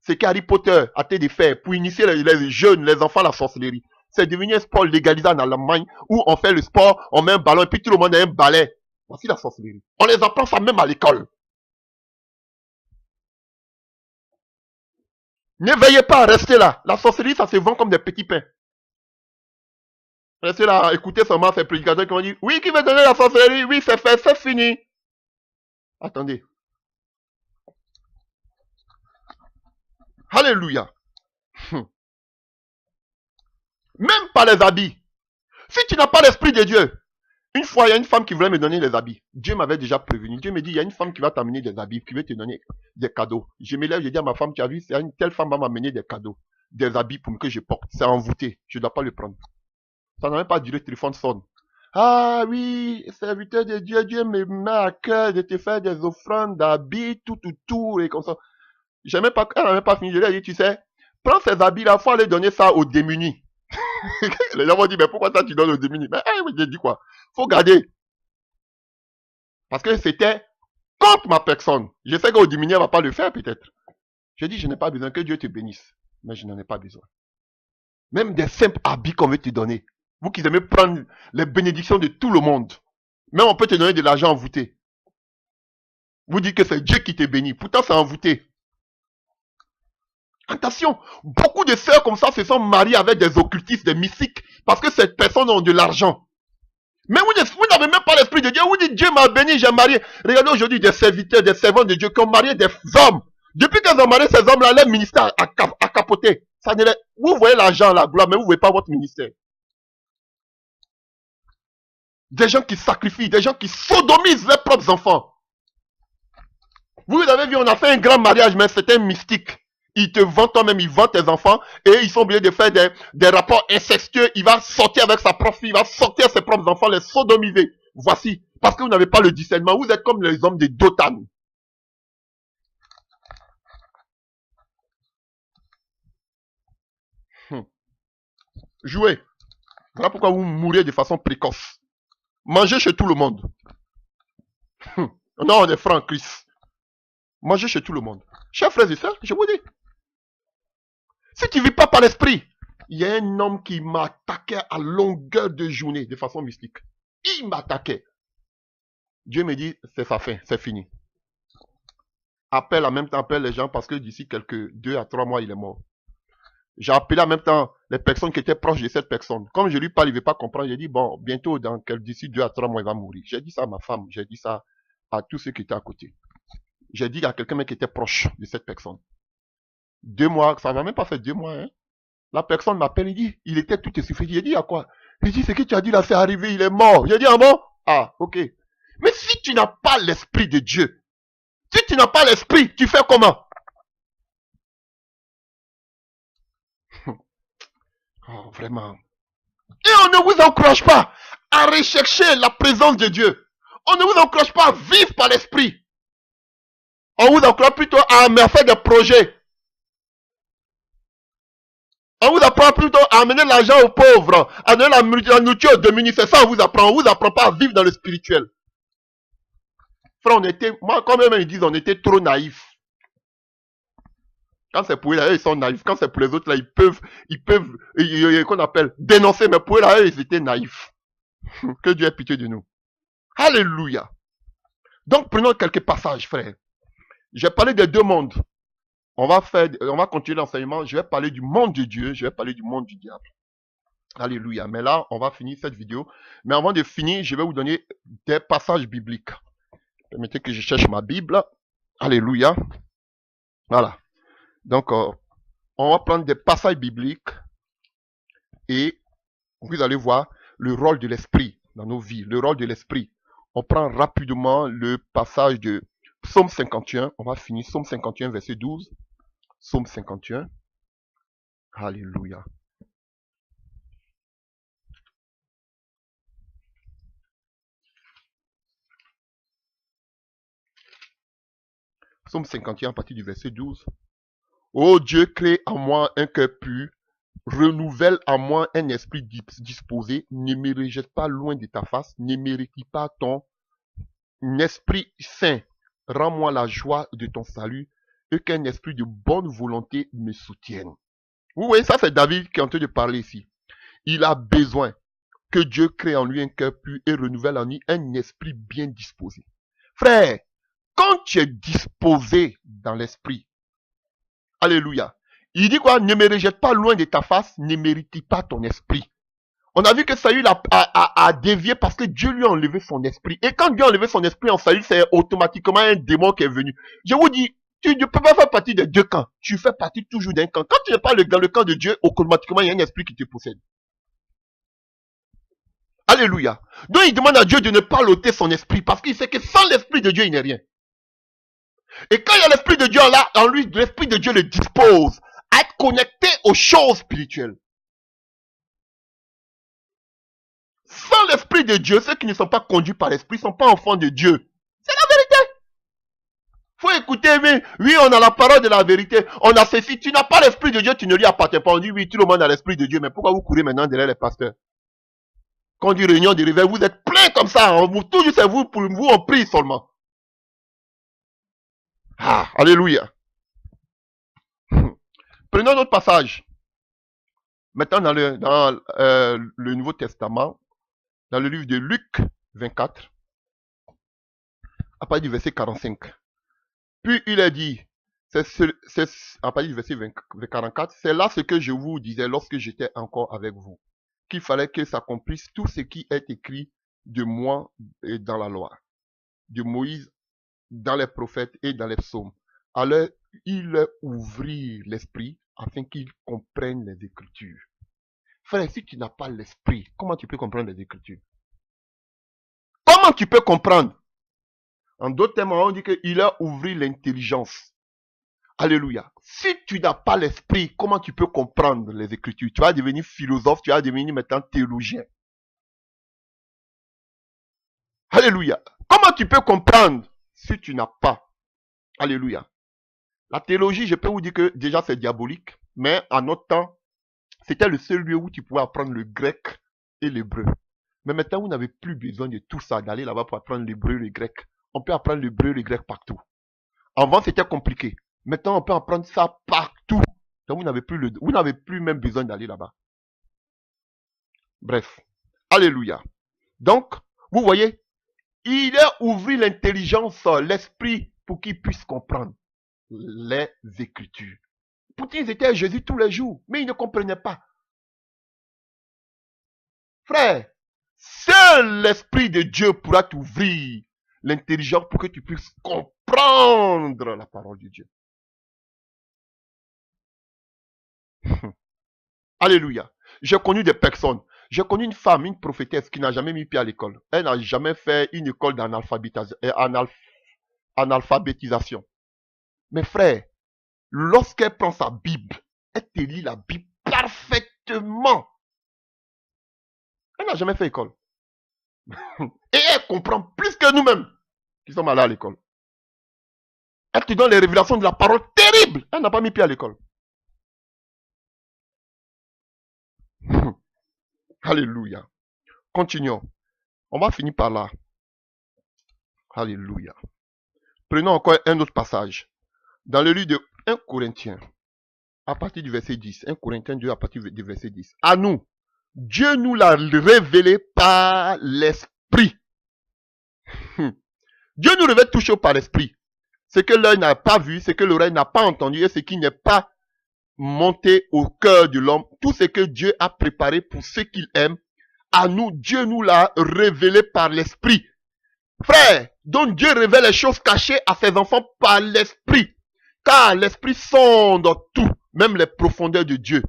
C'est qu'Harry Potter a été de faire pour initier les jeunes, les enfants à la sorcellerie. C'est devenu un sport légalisé en Allemagne où on fait le sport, on met un ballon et puis tout le monde a un balai. Voici la sorcellerie. On les apprend ça même à l'école. Ne veillez pas à rester là. La sorcellerie, ça se vend comme des petits pains. Restez là, écoutez seulement ces prédicateurs qui vont dire, oui, qui veut donner la sorcellerie? Oui, c'est fait, c'est fini. Attendez. Alléluia. Même pas les habits. Si tu n'as pas l'Esprit de Dieu, une fois, il y a une femme qui voulait me donner des habits. Dieu m'avait déjà prévenu. Dieu me dit, il y a une femme qui va t'amener des habits, qui veut te donner des cadeaux. Je me lève, je dis à ma femme, tu as vu, c'est une telle femme va m'amener des cadeaux, des habits pour que je porte. C'est envoûté. Je ne dois pas le prendre. Ça n'a même pas duré, le téléphone sonne. Ah oui, serviteur de Dieu, Dieu me met à cœur de te faire des offrandes d'habits, tout, et comme ça. Elle n'a même pas fini. Je lui ai dit, tu sais, prends ces habits-là, il faut aller donner ça aux démunis. Les gens vont dire, mais pourquoi ça tu donnes aux démunis? Mais j'ai dit quoi? Faut garder. Parce que c'était contre ma personne. Je sais qu'au démunis, elle ne va pas le faire peut-être. J'ai dit, je n'ai pas besoin, que Dieu te bénisse. Mais je n'en ai pas besoin. Même des simples habits qu'on veut te donner. Vous qui aimez prendre les bénédictions de tout le monde. Même on peut te donner de l'argent envoûté. Vous dites que c'est Dieu qui te bénit. Pourtant, c'est envoûté. Attention, beaucoup de sœurs comme ça se sont mariées avec des occultistes, des mystiques, parce que ces personnes ont de l'argent. Mais vous n'avez même pas l'Esprit de Dieu. Vous dites, Dieu m'a béni, j'ai marié. Regardez aujourd'hui des serviteurs, des servants de Dieu qui ont marié des hommes. Depuis qu'ils ont marié ces hommes-là, leur ministère a capoté. Vous voyez l'argent, la gloire, mais vous ne voyez pas votre ministère. Des gens qui sacrifient, des gens qui sodomisent leurs propres enfants. Vous avez vu, on a fait un grand mariage, mais c'était un mystique. Il te vend toi-même, il vend tes enfants et ils sont obligés de faire des rapports incestueux. Il va sortir avec sa propre fille, il va sortir ses propres enfants, les sodomiser. Voici, parce que vous n'avez pas le discernement, vous êtes comme les hommes de Dothan. Jouez. Voilà pourquoi vous mourrez de façon précoce. Mangez chez tout le monde. Non, on est francs en Christ. Mangez chez tout le monde. Chers frères et sœurs, je vous dis, si tu ne vis pas par l'esprit, il y a un homme qui m'attaquait à longueur de journée, de façon mystique. Il m'attaquait. Dieu me dit, c'est sa fin, c'est fini. Appelle en même temps, appelle les gens parce que d'ici quelques 2 à 3 mois, il est mort. J'ai appelé en même temps les personnes qui étaient proches de cette personne. Comme je lui parle, il ne veut pas comprendre. J'ai dit, bon, bientôt, d'ici 2 à 3 mois, il va mourir. J'ai dit ça à ma femme, j'ai dit ça à tous ceux qui étaient à côté. J'ai dit à quelqu'un qui était proche de cette personne. 2 mois, ça n'a même pas fait 2 mois, hein. La personne m'appelle, il dit, il était tout essoufflé. J'ai dit, à quoi? Il dit, ce que tu as dit là, c'est arrivé, il est mort. J'ai dit, ah bon? Ah, ok. Mais si tu n'as pas l'esprit de Dieu, si tu n'as pas l'esprit, tu fais comment? Oh, vraiment. Et on ne vous encourage pas à rechercher la présence de Dieu. On ne vous encourage pas à vivre par l'esprit. On vous encourage plutôt à faire des projets. On vous apprend plutôt à amener l'argent aux pauvres, à donner la nourriture aux démunis. C'est ça on vous apprend. On vous apprend pas à vivre dans le spirituel. Frère, moi, quand même, ils disent, on était trop naïfs. Quand c'est pour eux, là, ils sont naïfs. Quand c'est pour les autres, là, ils peuvent, qu'on appelle, dénoncer. Mais pour eux, là, ils étaient naïfs. Que Dieu ait pitié de nous. Alléluia. Donc, prenons quelques passages, frère. J'ai parlé des 2 mondes. On va continuer l'enseignement. Je vais parler du monde de Dieu. Je vais parler du monde du diable. Alléluia. Mais là, on va finir cette vidéo. Mais avant de finir, je vais vous donner des passages bibliques. Permettez que je cherche ma Bible. Alléluia. Voilà. Donc, on va prendre des passages bibliques et vous allez voir le rôle de l'esprit dans nos vies, le rôle de l'esprit. On prend rapidement le passage de Psaume 51. On va finir Psaume 51, verset 12. Psaume 51. Alléluia. Psaume 51 à partir du verset 12. Ô Dieu, crée en moi un cœur pur, renouvelle en moi un esprit disposé, ne me rejette pas loin de ta face, ne me retire pas ton esprit saint. Rends-moi la joie de ton salut et qu'un esprit de bonne volonté me soutienne. Vous voyez, ça c'est David qui est en train de parler ici. Il a besoin que Dieu crée en lui un cœur pur et renouvelle en lui un esprit bien disposé. Frère, quand tu es disposé dans l'esprit, alléluia, il dit quoi? Ne me rejette pas loin de ta face, ne mérite pas ton esprit. On a vu que Saül a dévié parce que Dieu lui a enlevé son esprit. Et quand Dieu a enlevé son esprit en Saül, c'est automatiquement un démon qui est venu. Je vous dis, tu ne peux pas faire partie des 2 camps. Tu fais partie toujours d'un camp. Quand tu n'es pas dans le camp de Dieu, automatiquement, il y a un esprit qui te possède. Alléluia. Donc il demande à Dieu de ne pas l'ôter son esprit parce qu'il sait que sans l'esprit de Dieu, il n'est rien. Et quand il y a l'esprit de Dieu là, en lui, l'esprit de Dieu le dispose à être connecté aux choses spirituelles. Sans l'esprit de Dieu, ceux qui ne sont pas conduits par l'esprit ne sont pas enfants de Dieu. C'est la vérité. Faut écouter, mais oui, on a la parole de la vérité. On a ceci. Tu n'as pas l'esprit de Dieu, tu ne lui appartiens pas. On dit oui, tout le monde a l'esprit de Dieu, mais pourquoi vous courez maintenant derrière les pasteurs? Quand on dit réunion de réveil, vous êtes plein comme ça. Toujours c'est vous, pour vous, on prie seulement. Ah, alléluia. Prenons notre passage. Maintenant dans le Nouveau Testament, dans le livre de Luc 24, à partir du verset 45. Puis il a dit, à partir du verset 44, c'est là ce que je vous disais lorsque j'étais encore avec vous, qu'il fallait que s'accomplisse tout ce qui est écrit de moi dans la loi, de Moïse, dans les prophètes et dans les psaumes. Alors il leur ouvrit l'esprit afin qu'ils comprennent les Écritures. Frère, si tu n'as pas l'esprit, comment tu peux comprendre les Écritures? Comment tu peux comprendre? En d'autres termes, on dit qu'il a ouvert l'intelligence. Alléluia. Si tu n'as pas l'esprit, comment tu peux comprendre les Écritures? Tu vas devenir philosophe, tu vas devenir maintenant théologien. Alléluia. Comment tu peux comprendre si tu n'as pas? Alléluia. La théologie, je peux vous dire que déjà c'est diabolique, mais en notre temps, c'était le seul lieu où tu pouvais apprendre le grec et l'hébreu. Mais maintenant, vous n'avez plus besoin de tout ça, d'aller là-bas pour apprendre l'hébreu et le grec. On peut apprendre l'hébreu et le grec partout. Avant, c'était compliqué. Maintenant, on peut apprendre ça partout. Donc, vous n'avez plus même besoin d'aller là-bas. Bref. Alléluia. Donc, vous voyez, il a ouvert l'intelligence, l'esprit, pour qu'ils puissent comprendre les Écritures. Pourtant, ils étaient à Jésus tous les jours, mais ils ne comprenaient pas. Frère, seul l'Esprit de Dieu pourra t'ouvrir l'intelligence pour que tu puisses comprendre la parole de Dieu. Alléluia. J'ai connu des personnes. J'ai connu une femme, une prophétesse qui n'a jamais mis pied à l'école. Elle n'a jamais fait une école d'analphabétisation. Mais frère, lorsqu'elle prend sa Bible, elle te lit la Bible parfaitement. Elle n'a jamais fait école. Et elle comprend plus que nous-mêmes qui sommes allés à l'école. Elle te donne les révélations de la parole terrible. Elle n'a pas mis pied à l'école. Alléluia. Continuons. On va finir par là. Alléluia. Prenons encore un autre passage. Dans le livre de 1 Corinthiens, à partir du verset 10. 1 Corinthiens 2, à partir du verset 10. À nous, Dieu nous l'a révélé par l'Esprit. Dieu nous révèle toujours par l'Esprit. Ce que l'œil n'a pas vu, ce que l'oreille n'a pas entendu et ce qui n'est pas monté au cœur de l'homme, tout ce que Dieu a préparé pour ceux qu'il aime, à nous, Dieu nous l'a révélé par l'Esprit. Frère, donc Dieu révèle les choses cachées à ses enfants par l'Esprit. Car l'Esprit sonde tout, même les profondeurs de Dieu.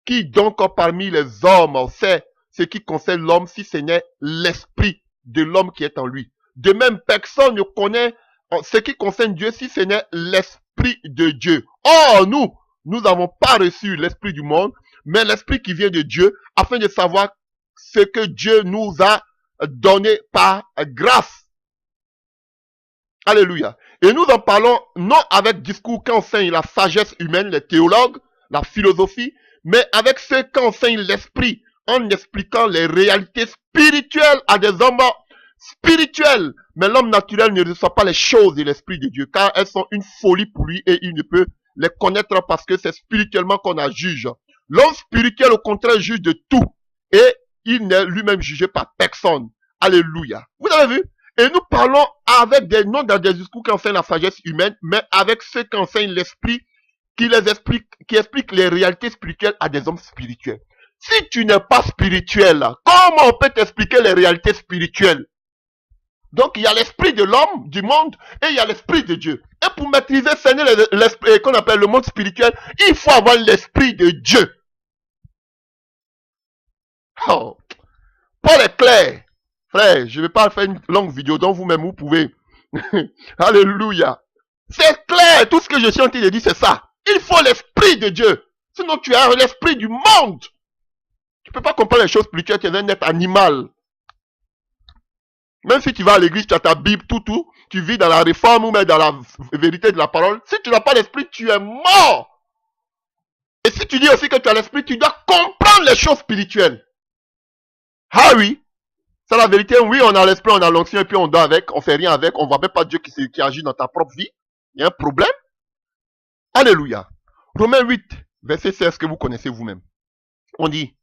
Qui donc parmi les hommes sait ce qui concerne l'homme si ce n'est l'Esprit de l'homme qui est en lui. De même, personne ne connaît ce qui concerne Dieu si ce n'est l'Esprit de Dieu. Or, nous n'avons pas reçu l'Esprit du monde, mais l'Esprit qui vient de Dieu, afin de savoir ce que Dieu nous a donné par grâce. Alléluia. Et nous en parlons non avec discours qu'enseigne la sagesse humaine, les théologues, la philosophie, mais avec ceux qu'enseigne l'Esprit, en expliquant les réalités spirituelles à des hommes spirituels. Mais l'homme naturel ne reçoit pas les choses de l'Esprit de Dieu, car elles sont une folie pour lui et il ne peut les connaître parce que c'est spirituellement qu'on a juge. L'homme spirituel, au contraire, juge de tout et il n'est lui-même jugé par personne. Alléluia. Vous avez vu? Et nous parlons avec des noms dans des discours qui enseignent la sagesse humaine, mais avec ceux qui enseignent l'esprit, qui expliquent les réalités spirituelles à des hommes spirituels. Si tu n'es pas spirituel, comment on peut t'expliquer les réalités spirituelles? Donc il y a l'esprit de l'homme, du monde, et il y a l'esprit de Dieu. Et pour maîtriser l'esprit qu'on appelle le monde spirituel, il faut avoir l'esprit de Dieu. Oh, Paul est clair. Frère, je ne vais pas faire une longue vidéo dont vous-même vous pouvez. Alléluia. C'est clair, tout ce que je suis en train de dire, c'est ça. Il faut l'esprit de Dieu. Sinon, tu as l'esprit du monde. Tu ne peux pas comprendre les choses spirituelles, tu es un être animal. Même si tu vas à l'église, tu as ta Bible, tout, tu vis dans la réforme ou même dans la vérité de la parole. Si tu n'as pas l'esprit, tu es mort. Et si tu dis aussi que tu as l'esprit, tu dois comprendre les choses spirituelles. Ah oui. C'est la vérité, oui, on a l'esprit, on a l'onction, et puis on dort avec, on fait rien avec, on voit même pas Dieu qui agit dans ta propre vie. Il y a un problème. Alléluia. Romains 8, verset 16, que vous connaissez vous-même. On dit,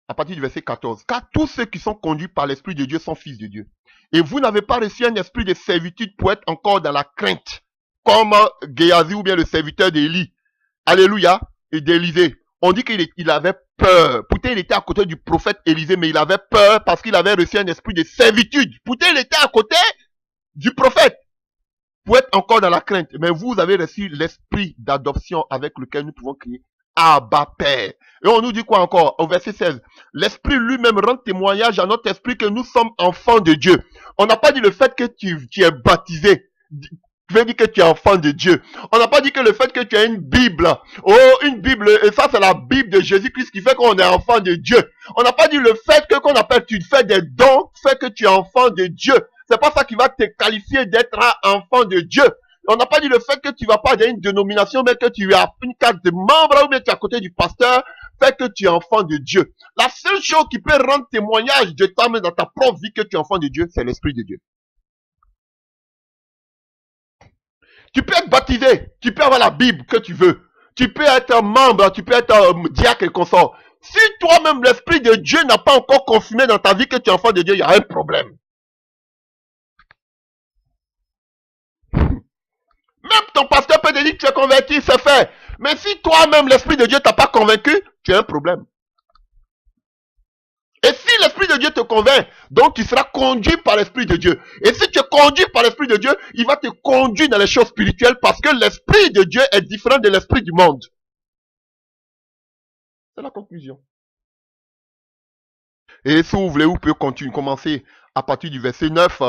à partir du verset 14, car tous ceux qui sont conduits par l'Esprit de Dieu sont fils de Dieu. Et vous n'avez pas reçu un esprit de servitude pour être encore dans la crainte, comme Géasi ou bien le serviteur d'Élie. Alléluia. Et d'Élisée. On dit qu'il avait peur. Pourtant, il était à côté du prophète Élisée, mais il avait peur parce qu'il avait reçu un esprit de servitude. Pourtant, il était à côté du prophète pour être encore dans la crainte. Mais vous avez reçu l'esprit d'adoption avec lequel nous pouvons crier Abba Père. Et on nous dit quoi encore au verset 16? L'esprit lui-même rend témoignage à notre esprit que nous sommes enfants de Dieu. On n'a pas dit le fait que tu es baptisé. Tu veux dire que tu es enfant de Dieu. On n'a pas dit que le fait que tu as une Bible, une Bible, et ça c'est la Bible de Jésus-Christ qui fait qu'on est enfant de Dieu. On n'a pas dit le fait que qu'on appelle tu fais des dons, fait que tu es enfant de Dieu. C'est pas ça qui va te qualifier d'être un enfant de Dieu. On n'a pas dit le fait que tu vas pas dans une dénomination, mais que tu as une carte de membre ou bien tu es à côté du pasteur, fait que tu es enfant de Dieu. La seule chose qui peut rendre témoignage de toi-même dans ta propre vie que tu es enfant de Dieu, c'est l'Esprit de Dieu. Tu peux être baptisé, tu peux avoir la Bible que tu veux. Tu peux être un membre, tu peux être un diacre et consort. Si toi-même, l'Esprit de Dieu n'a pas encore confirmé dans ta vie que tu es enfant de Dieu, il y a un problème. Même ton pasteur peut te dire que tu es convaincu, c'est fait. Mais si toi-même, l'Esprit de Dieu t'a pas convaincu, tu as un problème. Et si l'Esprit de Dieu te convainc, donc tu seras conduit par l'Esprit de Dieu. Et si tu es conduit par l'Esprit de Dieu, il va te conduire dans les choses spirituelles parce que l'Esprit de Dieu est différent de l'Esprit du monde. C'est la conclusion. Et si vous voulez, vous pouvez continuer, commencer à partir du verset 9.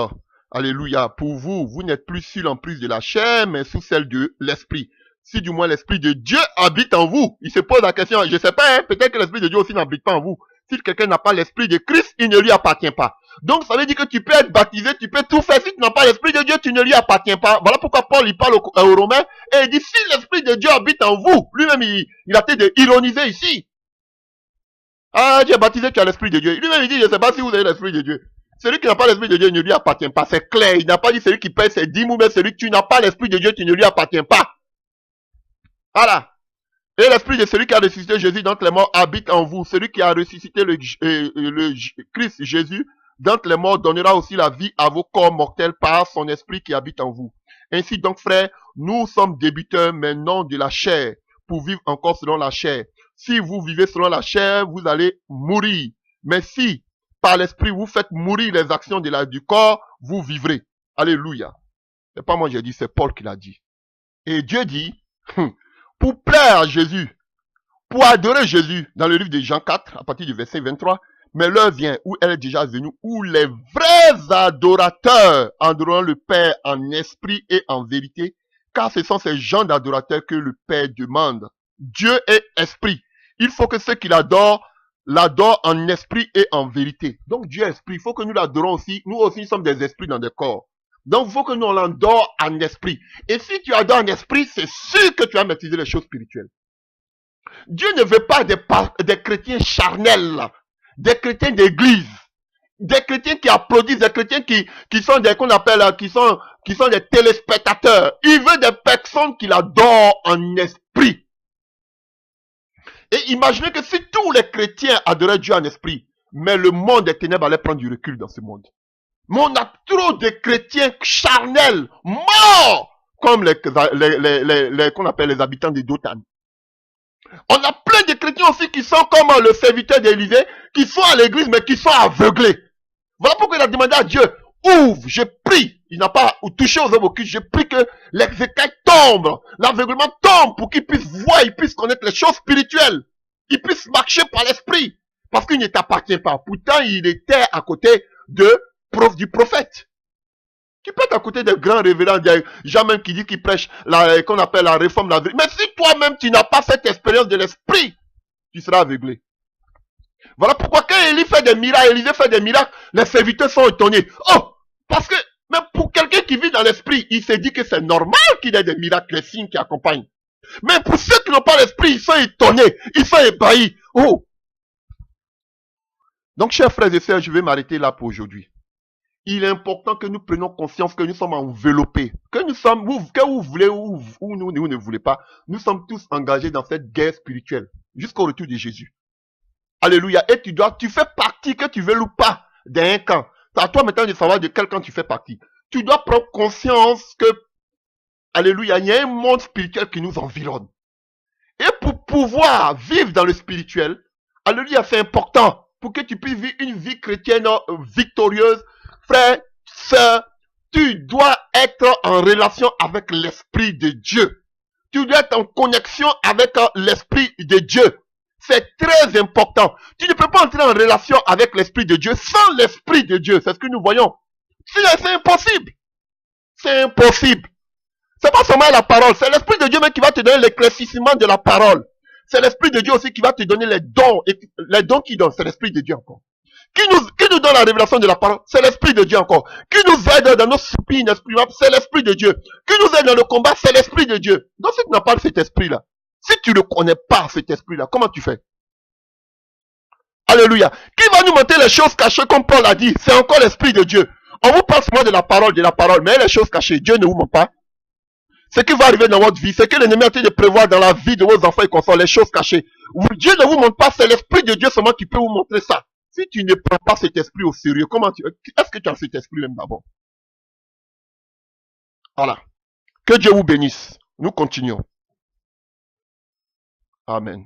Alléluia. Pour vous, vous n'êtes plus sous l'emprise de la chair, mais sous celle de l'Esprit. Si du moins l'Esprit de Dieu habite en vous. Il se pose la question, je ne sais pas, hein, peut-être que l'Esprit de Dieu aussi n'habite pas en vous. Si quelqu'un n'a pas l'Esprit de Christ, il ne lui appartient pas. Donc ça veut dire que tu peux être baptisé, tu peux tout faire. Si tu n'as pas l'Esprit de Dieu, tu ne lui appartiens pas. Voilà pourquoi Paul il parle aux Romains et il dit, si l'Esprit de Dieu habite en vous, lui-même il a été ironisé ici. Ah, tu es baptisé, tu as l'Esprit de Dieu. Lui-même il dit, je ne sais pas si vous avez l'Esprit de Dieu. Celui qui n'a pas l'Esprit de Dieu ne lui appartient pas. C'est clair. Il n'a pas dit celui qui paie ses dîmes, mais celui qui n'a pas l'Esprit de Dieu, tu ne lui appartiens pas. Voilà. Et l'Esprit de celui qui a ressuscité Jésus d'entre les morts habite en vous. Celui qui a ressuscité le Christ Jésus d'entre les morts donnera aussi la vie à vos corps mortels par son Esprit qui habite en vous. Ainsi donc, frères, nous sommes débuteurs, mais non de la chair, pour vivre encore selon la chair. Si vous vivez selon la chair, vous allez mourir. Mais si, par l'Esprit, vous faites mourir les actions du corps, vous vivrez. Alléluia. C'est pas moi qui ai dit, c'est Paul qui l'a dit. Et Dieu dit, pour plaire à Jésus, pour adorer Jésus, dans le livre de Jean 4, à partir du verset 23, mais l'heure vient où elle est déjà venue, où les vrais adorateurs adoreront le Père en esprit et en vérité, car ce sont ces gens d'adorateurs que le Père demande. Dieu est esprit. Il faut que ceux qui l'adorent en esprit et en vérité. Donc Dieu est esprit. Il faut que nous l'adorons aussi. Nous aussi, nous sommes des esprits dans des corps. Donc il faut que nous l'adorons en esprit. Et si tu adores en esprit, c'est sûr que tu vas maîtriser les choses spirituelles. Dieu ne veut pas des chrétiens charnels, des chrétiens d'église, des chrétiens qui applaudissent, des chrétiens qui sont des qu'on appelle qui sont des téléspectateurs. Il veut des personnes qui l'adorent en esprit. Et imaginez que si tous les chrétiens adoraient Dieu en esprit, mais le monde des ténèbres allait prendre du recul dans ce monde. Mais on a trop de chrétiens charnels, morts, comme qu'on appelle les habitants de Dothan. On a plein de chrétiens aussi qui sont comme le serviteur d'Élysée, qui sont à l'église, mais qui sont aveuglés. Voilà pourquoi il a demandé à Dieu, ouvre, je prie. Il n'a pas touché aux hommes occultes, je prie que l'écaille tombe, l'aveuglement tombe pour qu'il puisse voir, il puisse connaître les choses spirituelles. Il puisse marcher par l'esprit. Parce qu'il ne t'appartient pas. Pourtant, il était à côté du prophète. Tu peux être à côté des grands révérends, des gens même qui disent qu'ils prêchent qu'on appelle la réforme de la vérité. Mais si toi-même tu n'as pas cette expérience de l'esprit, tu seras aveuglé. Voilà pourquoi quand Élie fait des miracles, Élisée fait des miracles, les serviteurs sont étonnés. Oh, parce que même pour quelqu'un qui vit dans l'esprit, il se dit que c'est normal qu'il y ait des miracles, des signes qui accompagnent. Mais pour ceux qui n'ont pas l'esprit, ils sont étonnés, ils sont ébahis. Oh. Donc, chers frères et sœurs, je vais m'arrêter là pour aujourd'hui. Il est important que nous prenions conscience que nous sommes enveloppés, que nous sommes, que vous voulez ou nous ne voulez pas, nous sommes tous engagés dans cette guerre spirituelle, jusqu'au retour de Jésus. Alléluia. Et tu fais partie, que tu veux ou pas, d'un camp. C'est à toi maintenant de savoir de quel camp tu fais partie. Tu dois prendre conscience que, alléluia, il y a un monde spirituel qui nous environne. Et pour pouvoir vivre dans le spirituel, alléluia, c'est important pour que tu puisses vivre une vie chrétienne victorieuse. Frère, sœur, tu dois être en relation avec l'Esprit de Dieu. Tu dois être en connexion avec l'Esprit de Dieu. C'est très important. Tu ne peux pas entrer en relation avec l'Esprit de Dieu sans l'Esprit de Dieu. C'est ce que nous voyons. C'est impossible. C'est impossible. C'est pas seulement la parole. C'est l'Esprit de Dieu même qui va te donner l'éclaircissement de la parole. C'est l'Esprit de Dieu aussi qui va te donner les dons. Et les dons qu'il donne, c'est l'Esprit de Dieu encore. Qui nous donne la révélation de la parole, c'est l'Esprit de Dieu encore. Qui nous aide dans nos soupirs inexprimables, c'est l'Esprit de Dieu. Qui nous aide dans le combat, c'est l'Esprit de Dieu. Donc si tu n'as pas cet esprit-là, si tu ne connais pas cet esprit-là, comment tu fais? Alléluia. Qui va nous montrer les choses cachées comme Paul a dit? C'est encore l'Esprit de Dieu. On vous parle souvent de la parole, mais les choses cachées, Dieu ne vous ment pas. ce qui va arriver dans votre vie, ce que l'ennemi est en train de prévoir dans la vie de vos enfants et consorts, les choses cachées. Dieu ne vous montre pas, c'est l'Esprit de Dieu seulement qui peut vous montrer ça. Si tu ne prends pas cet esprit au sérieux, est-ce que tu as cet esprit même d'abord? Voilà. Que Dieu vous bénisse. Nous continuons. Amen.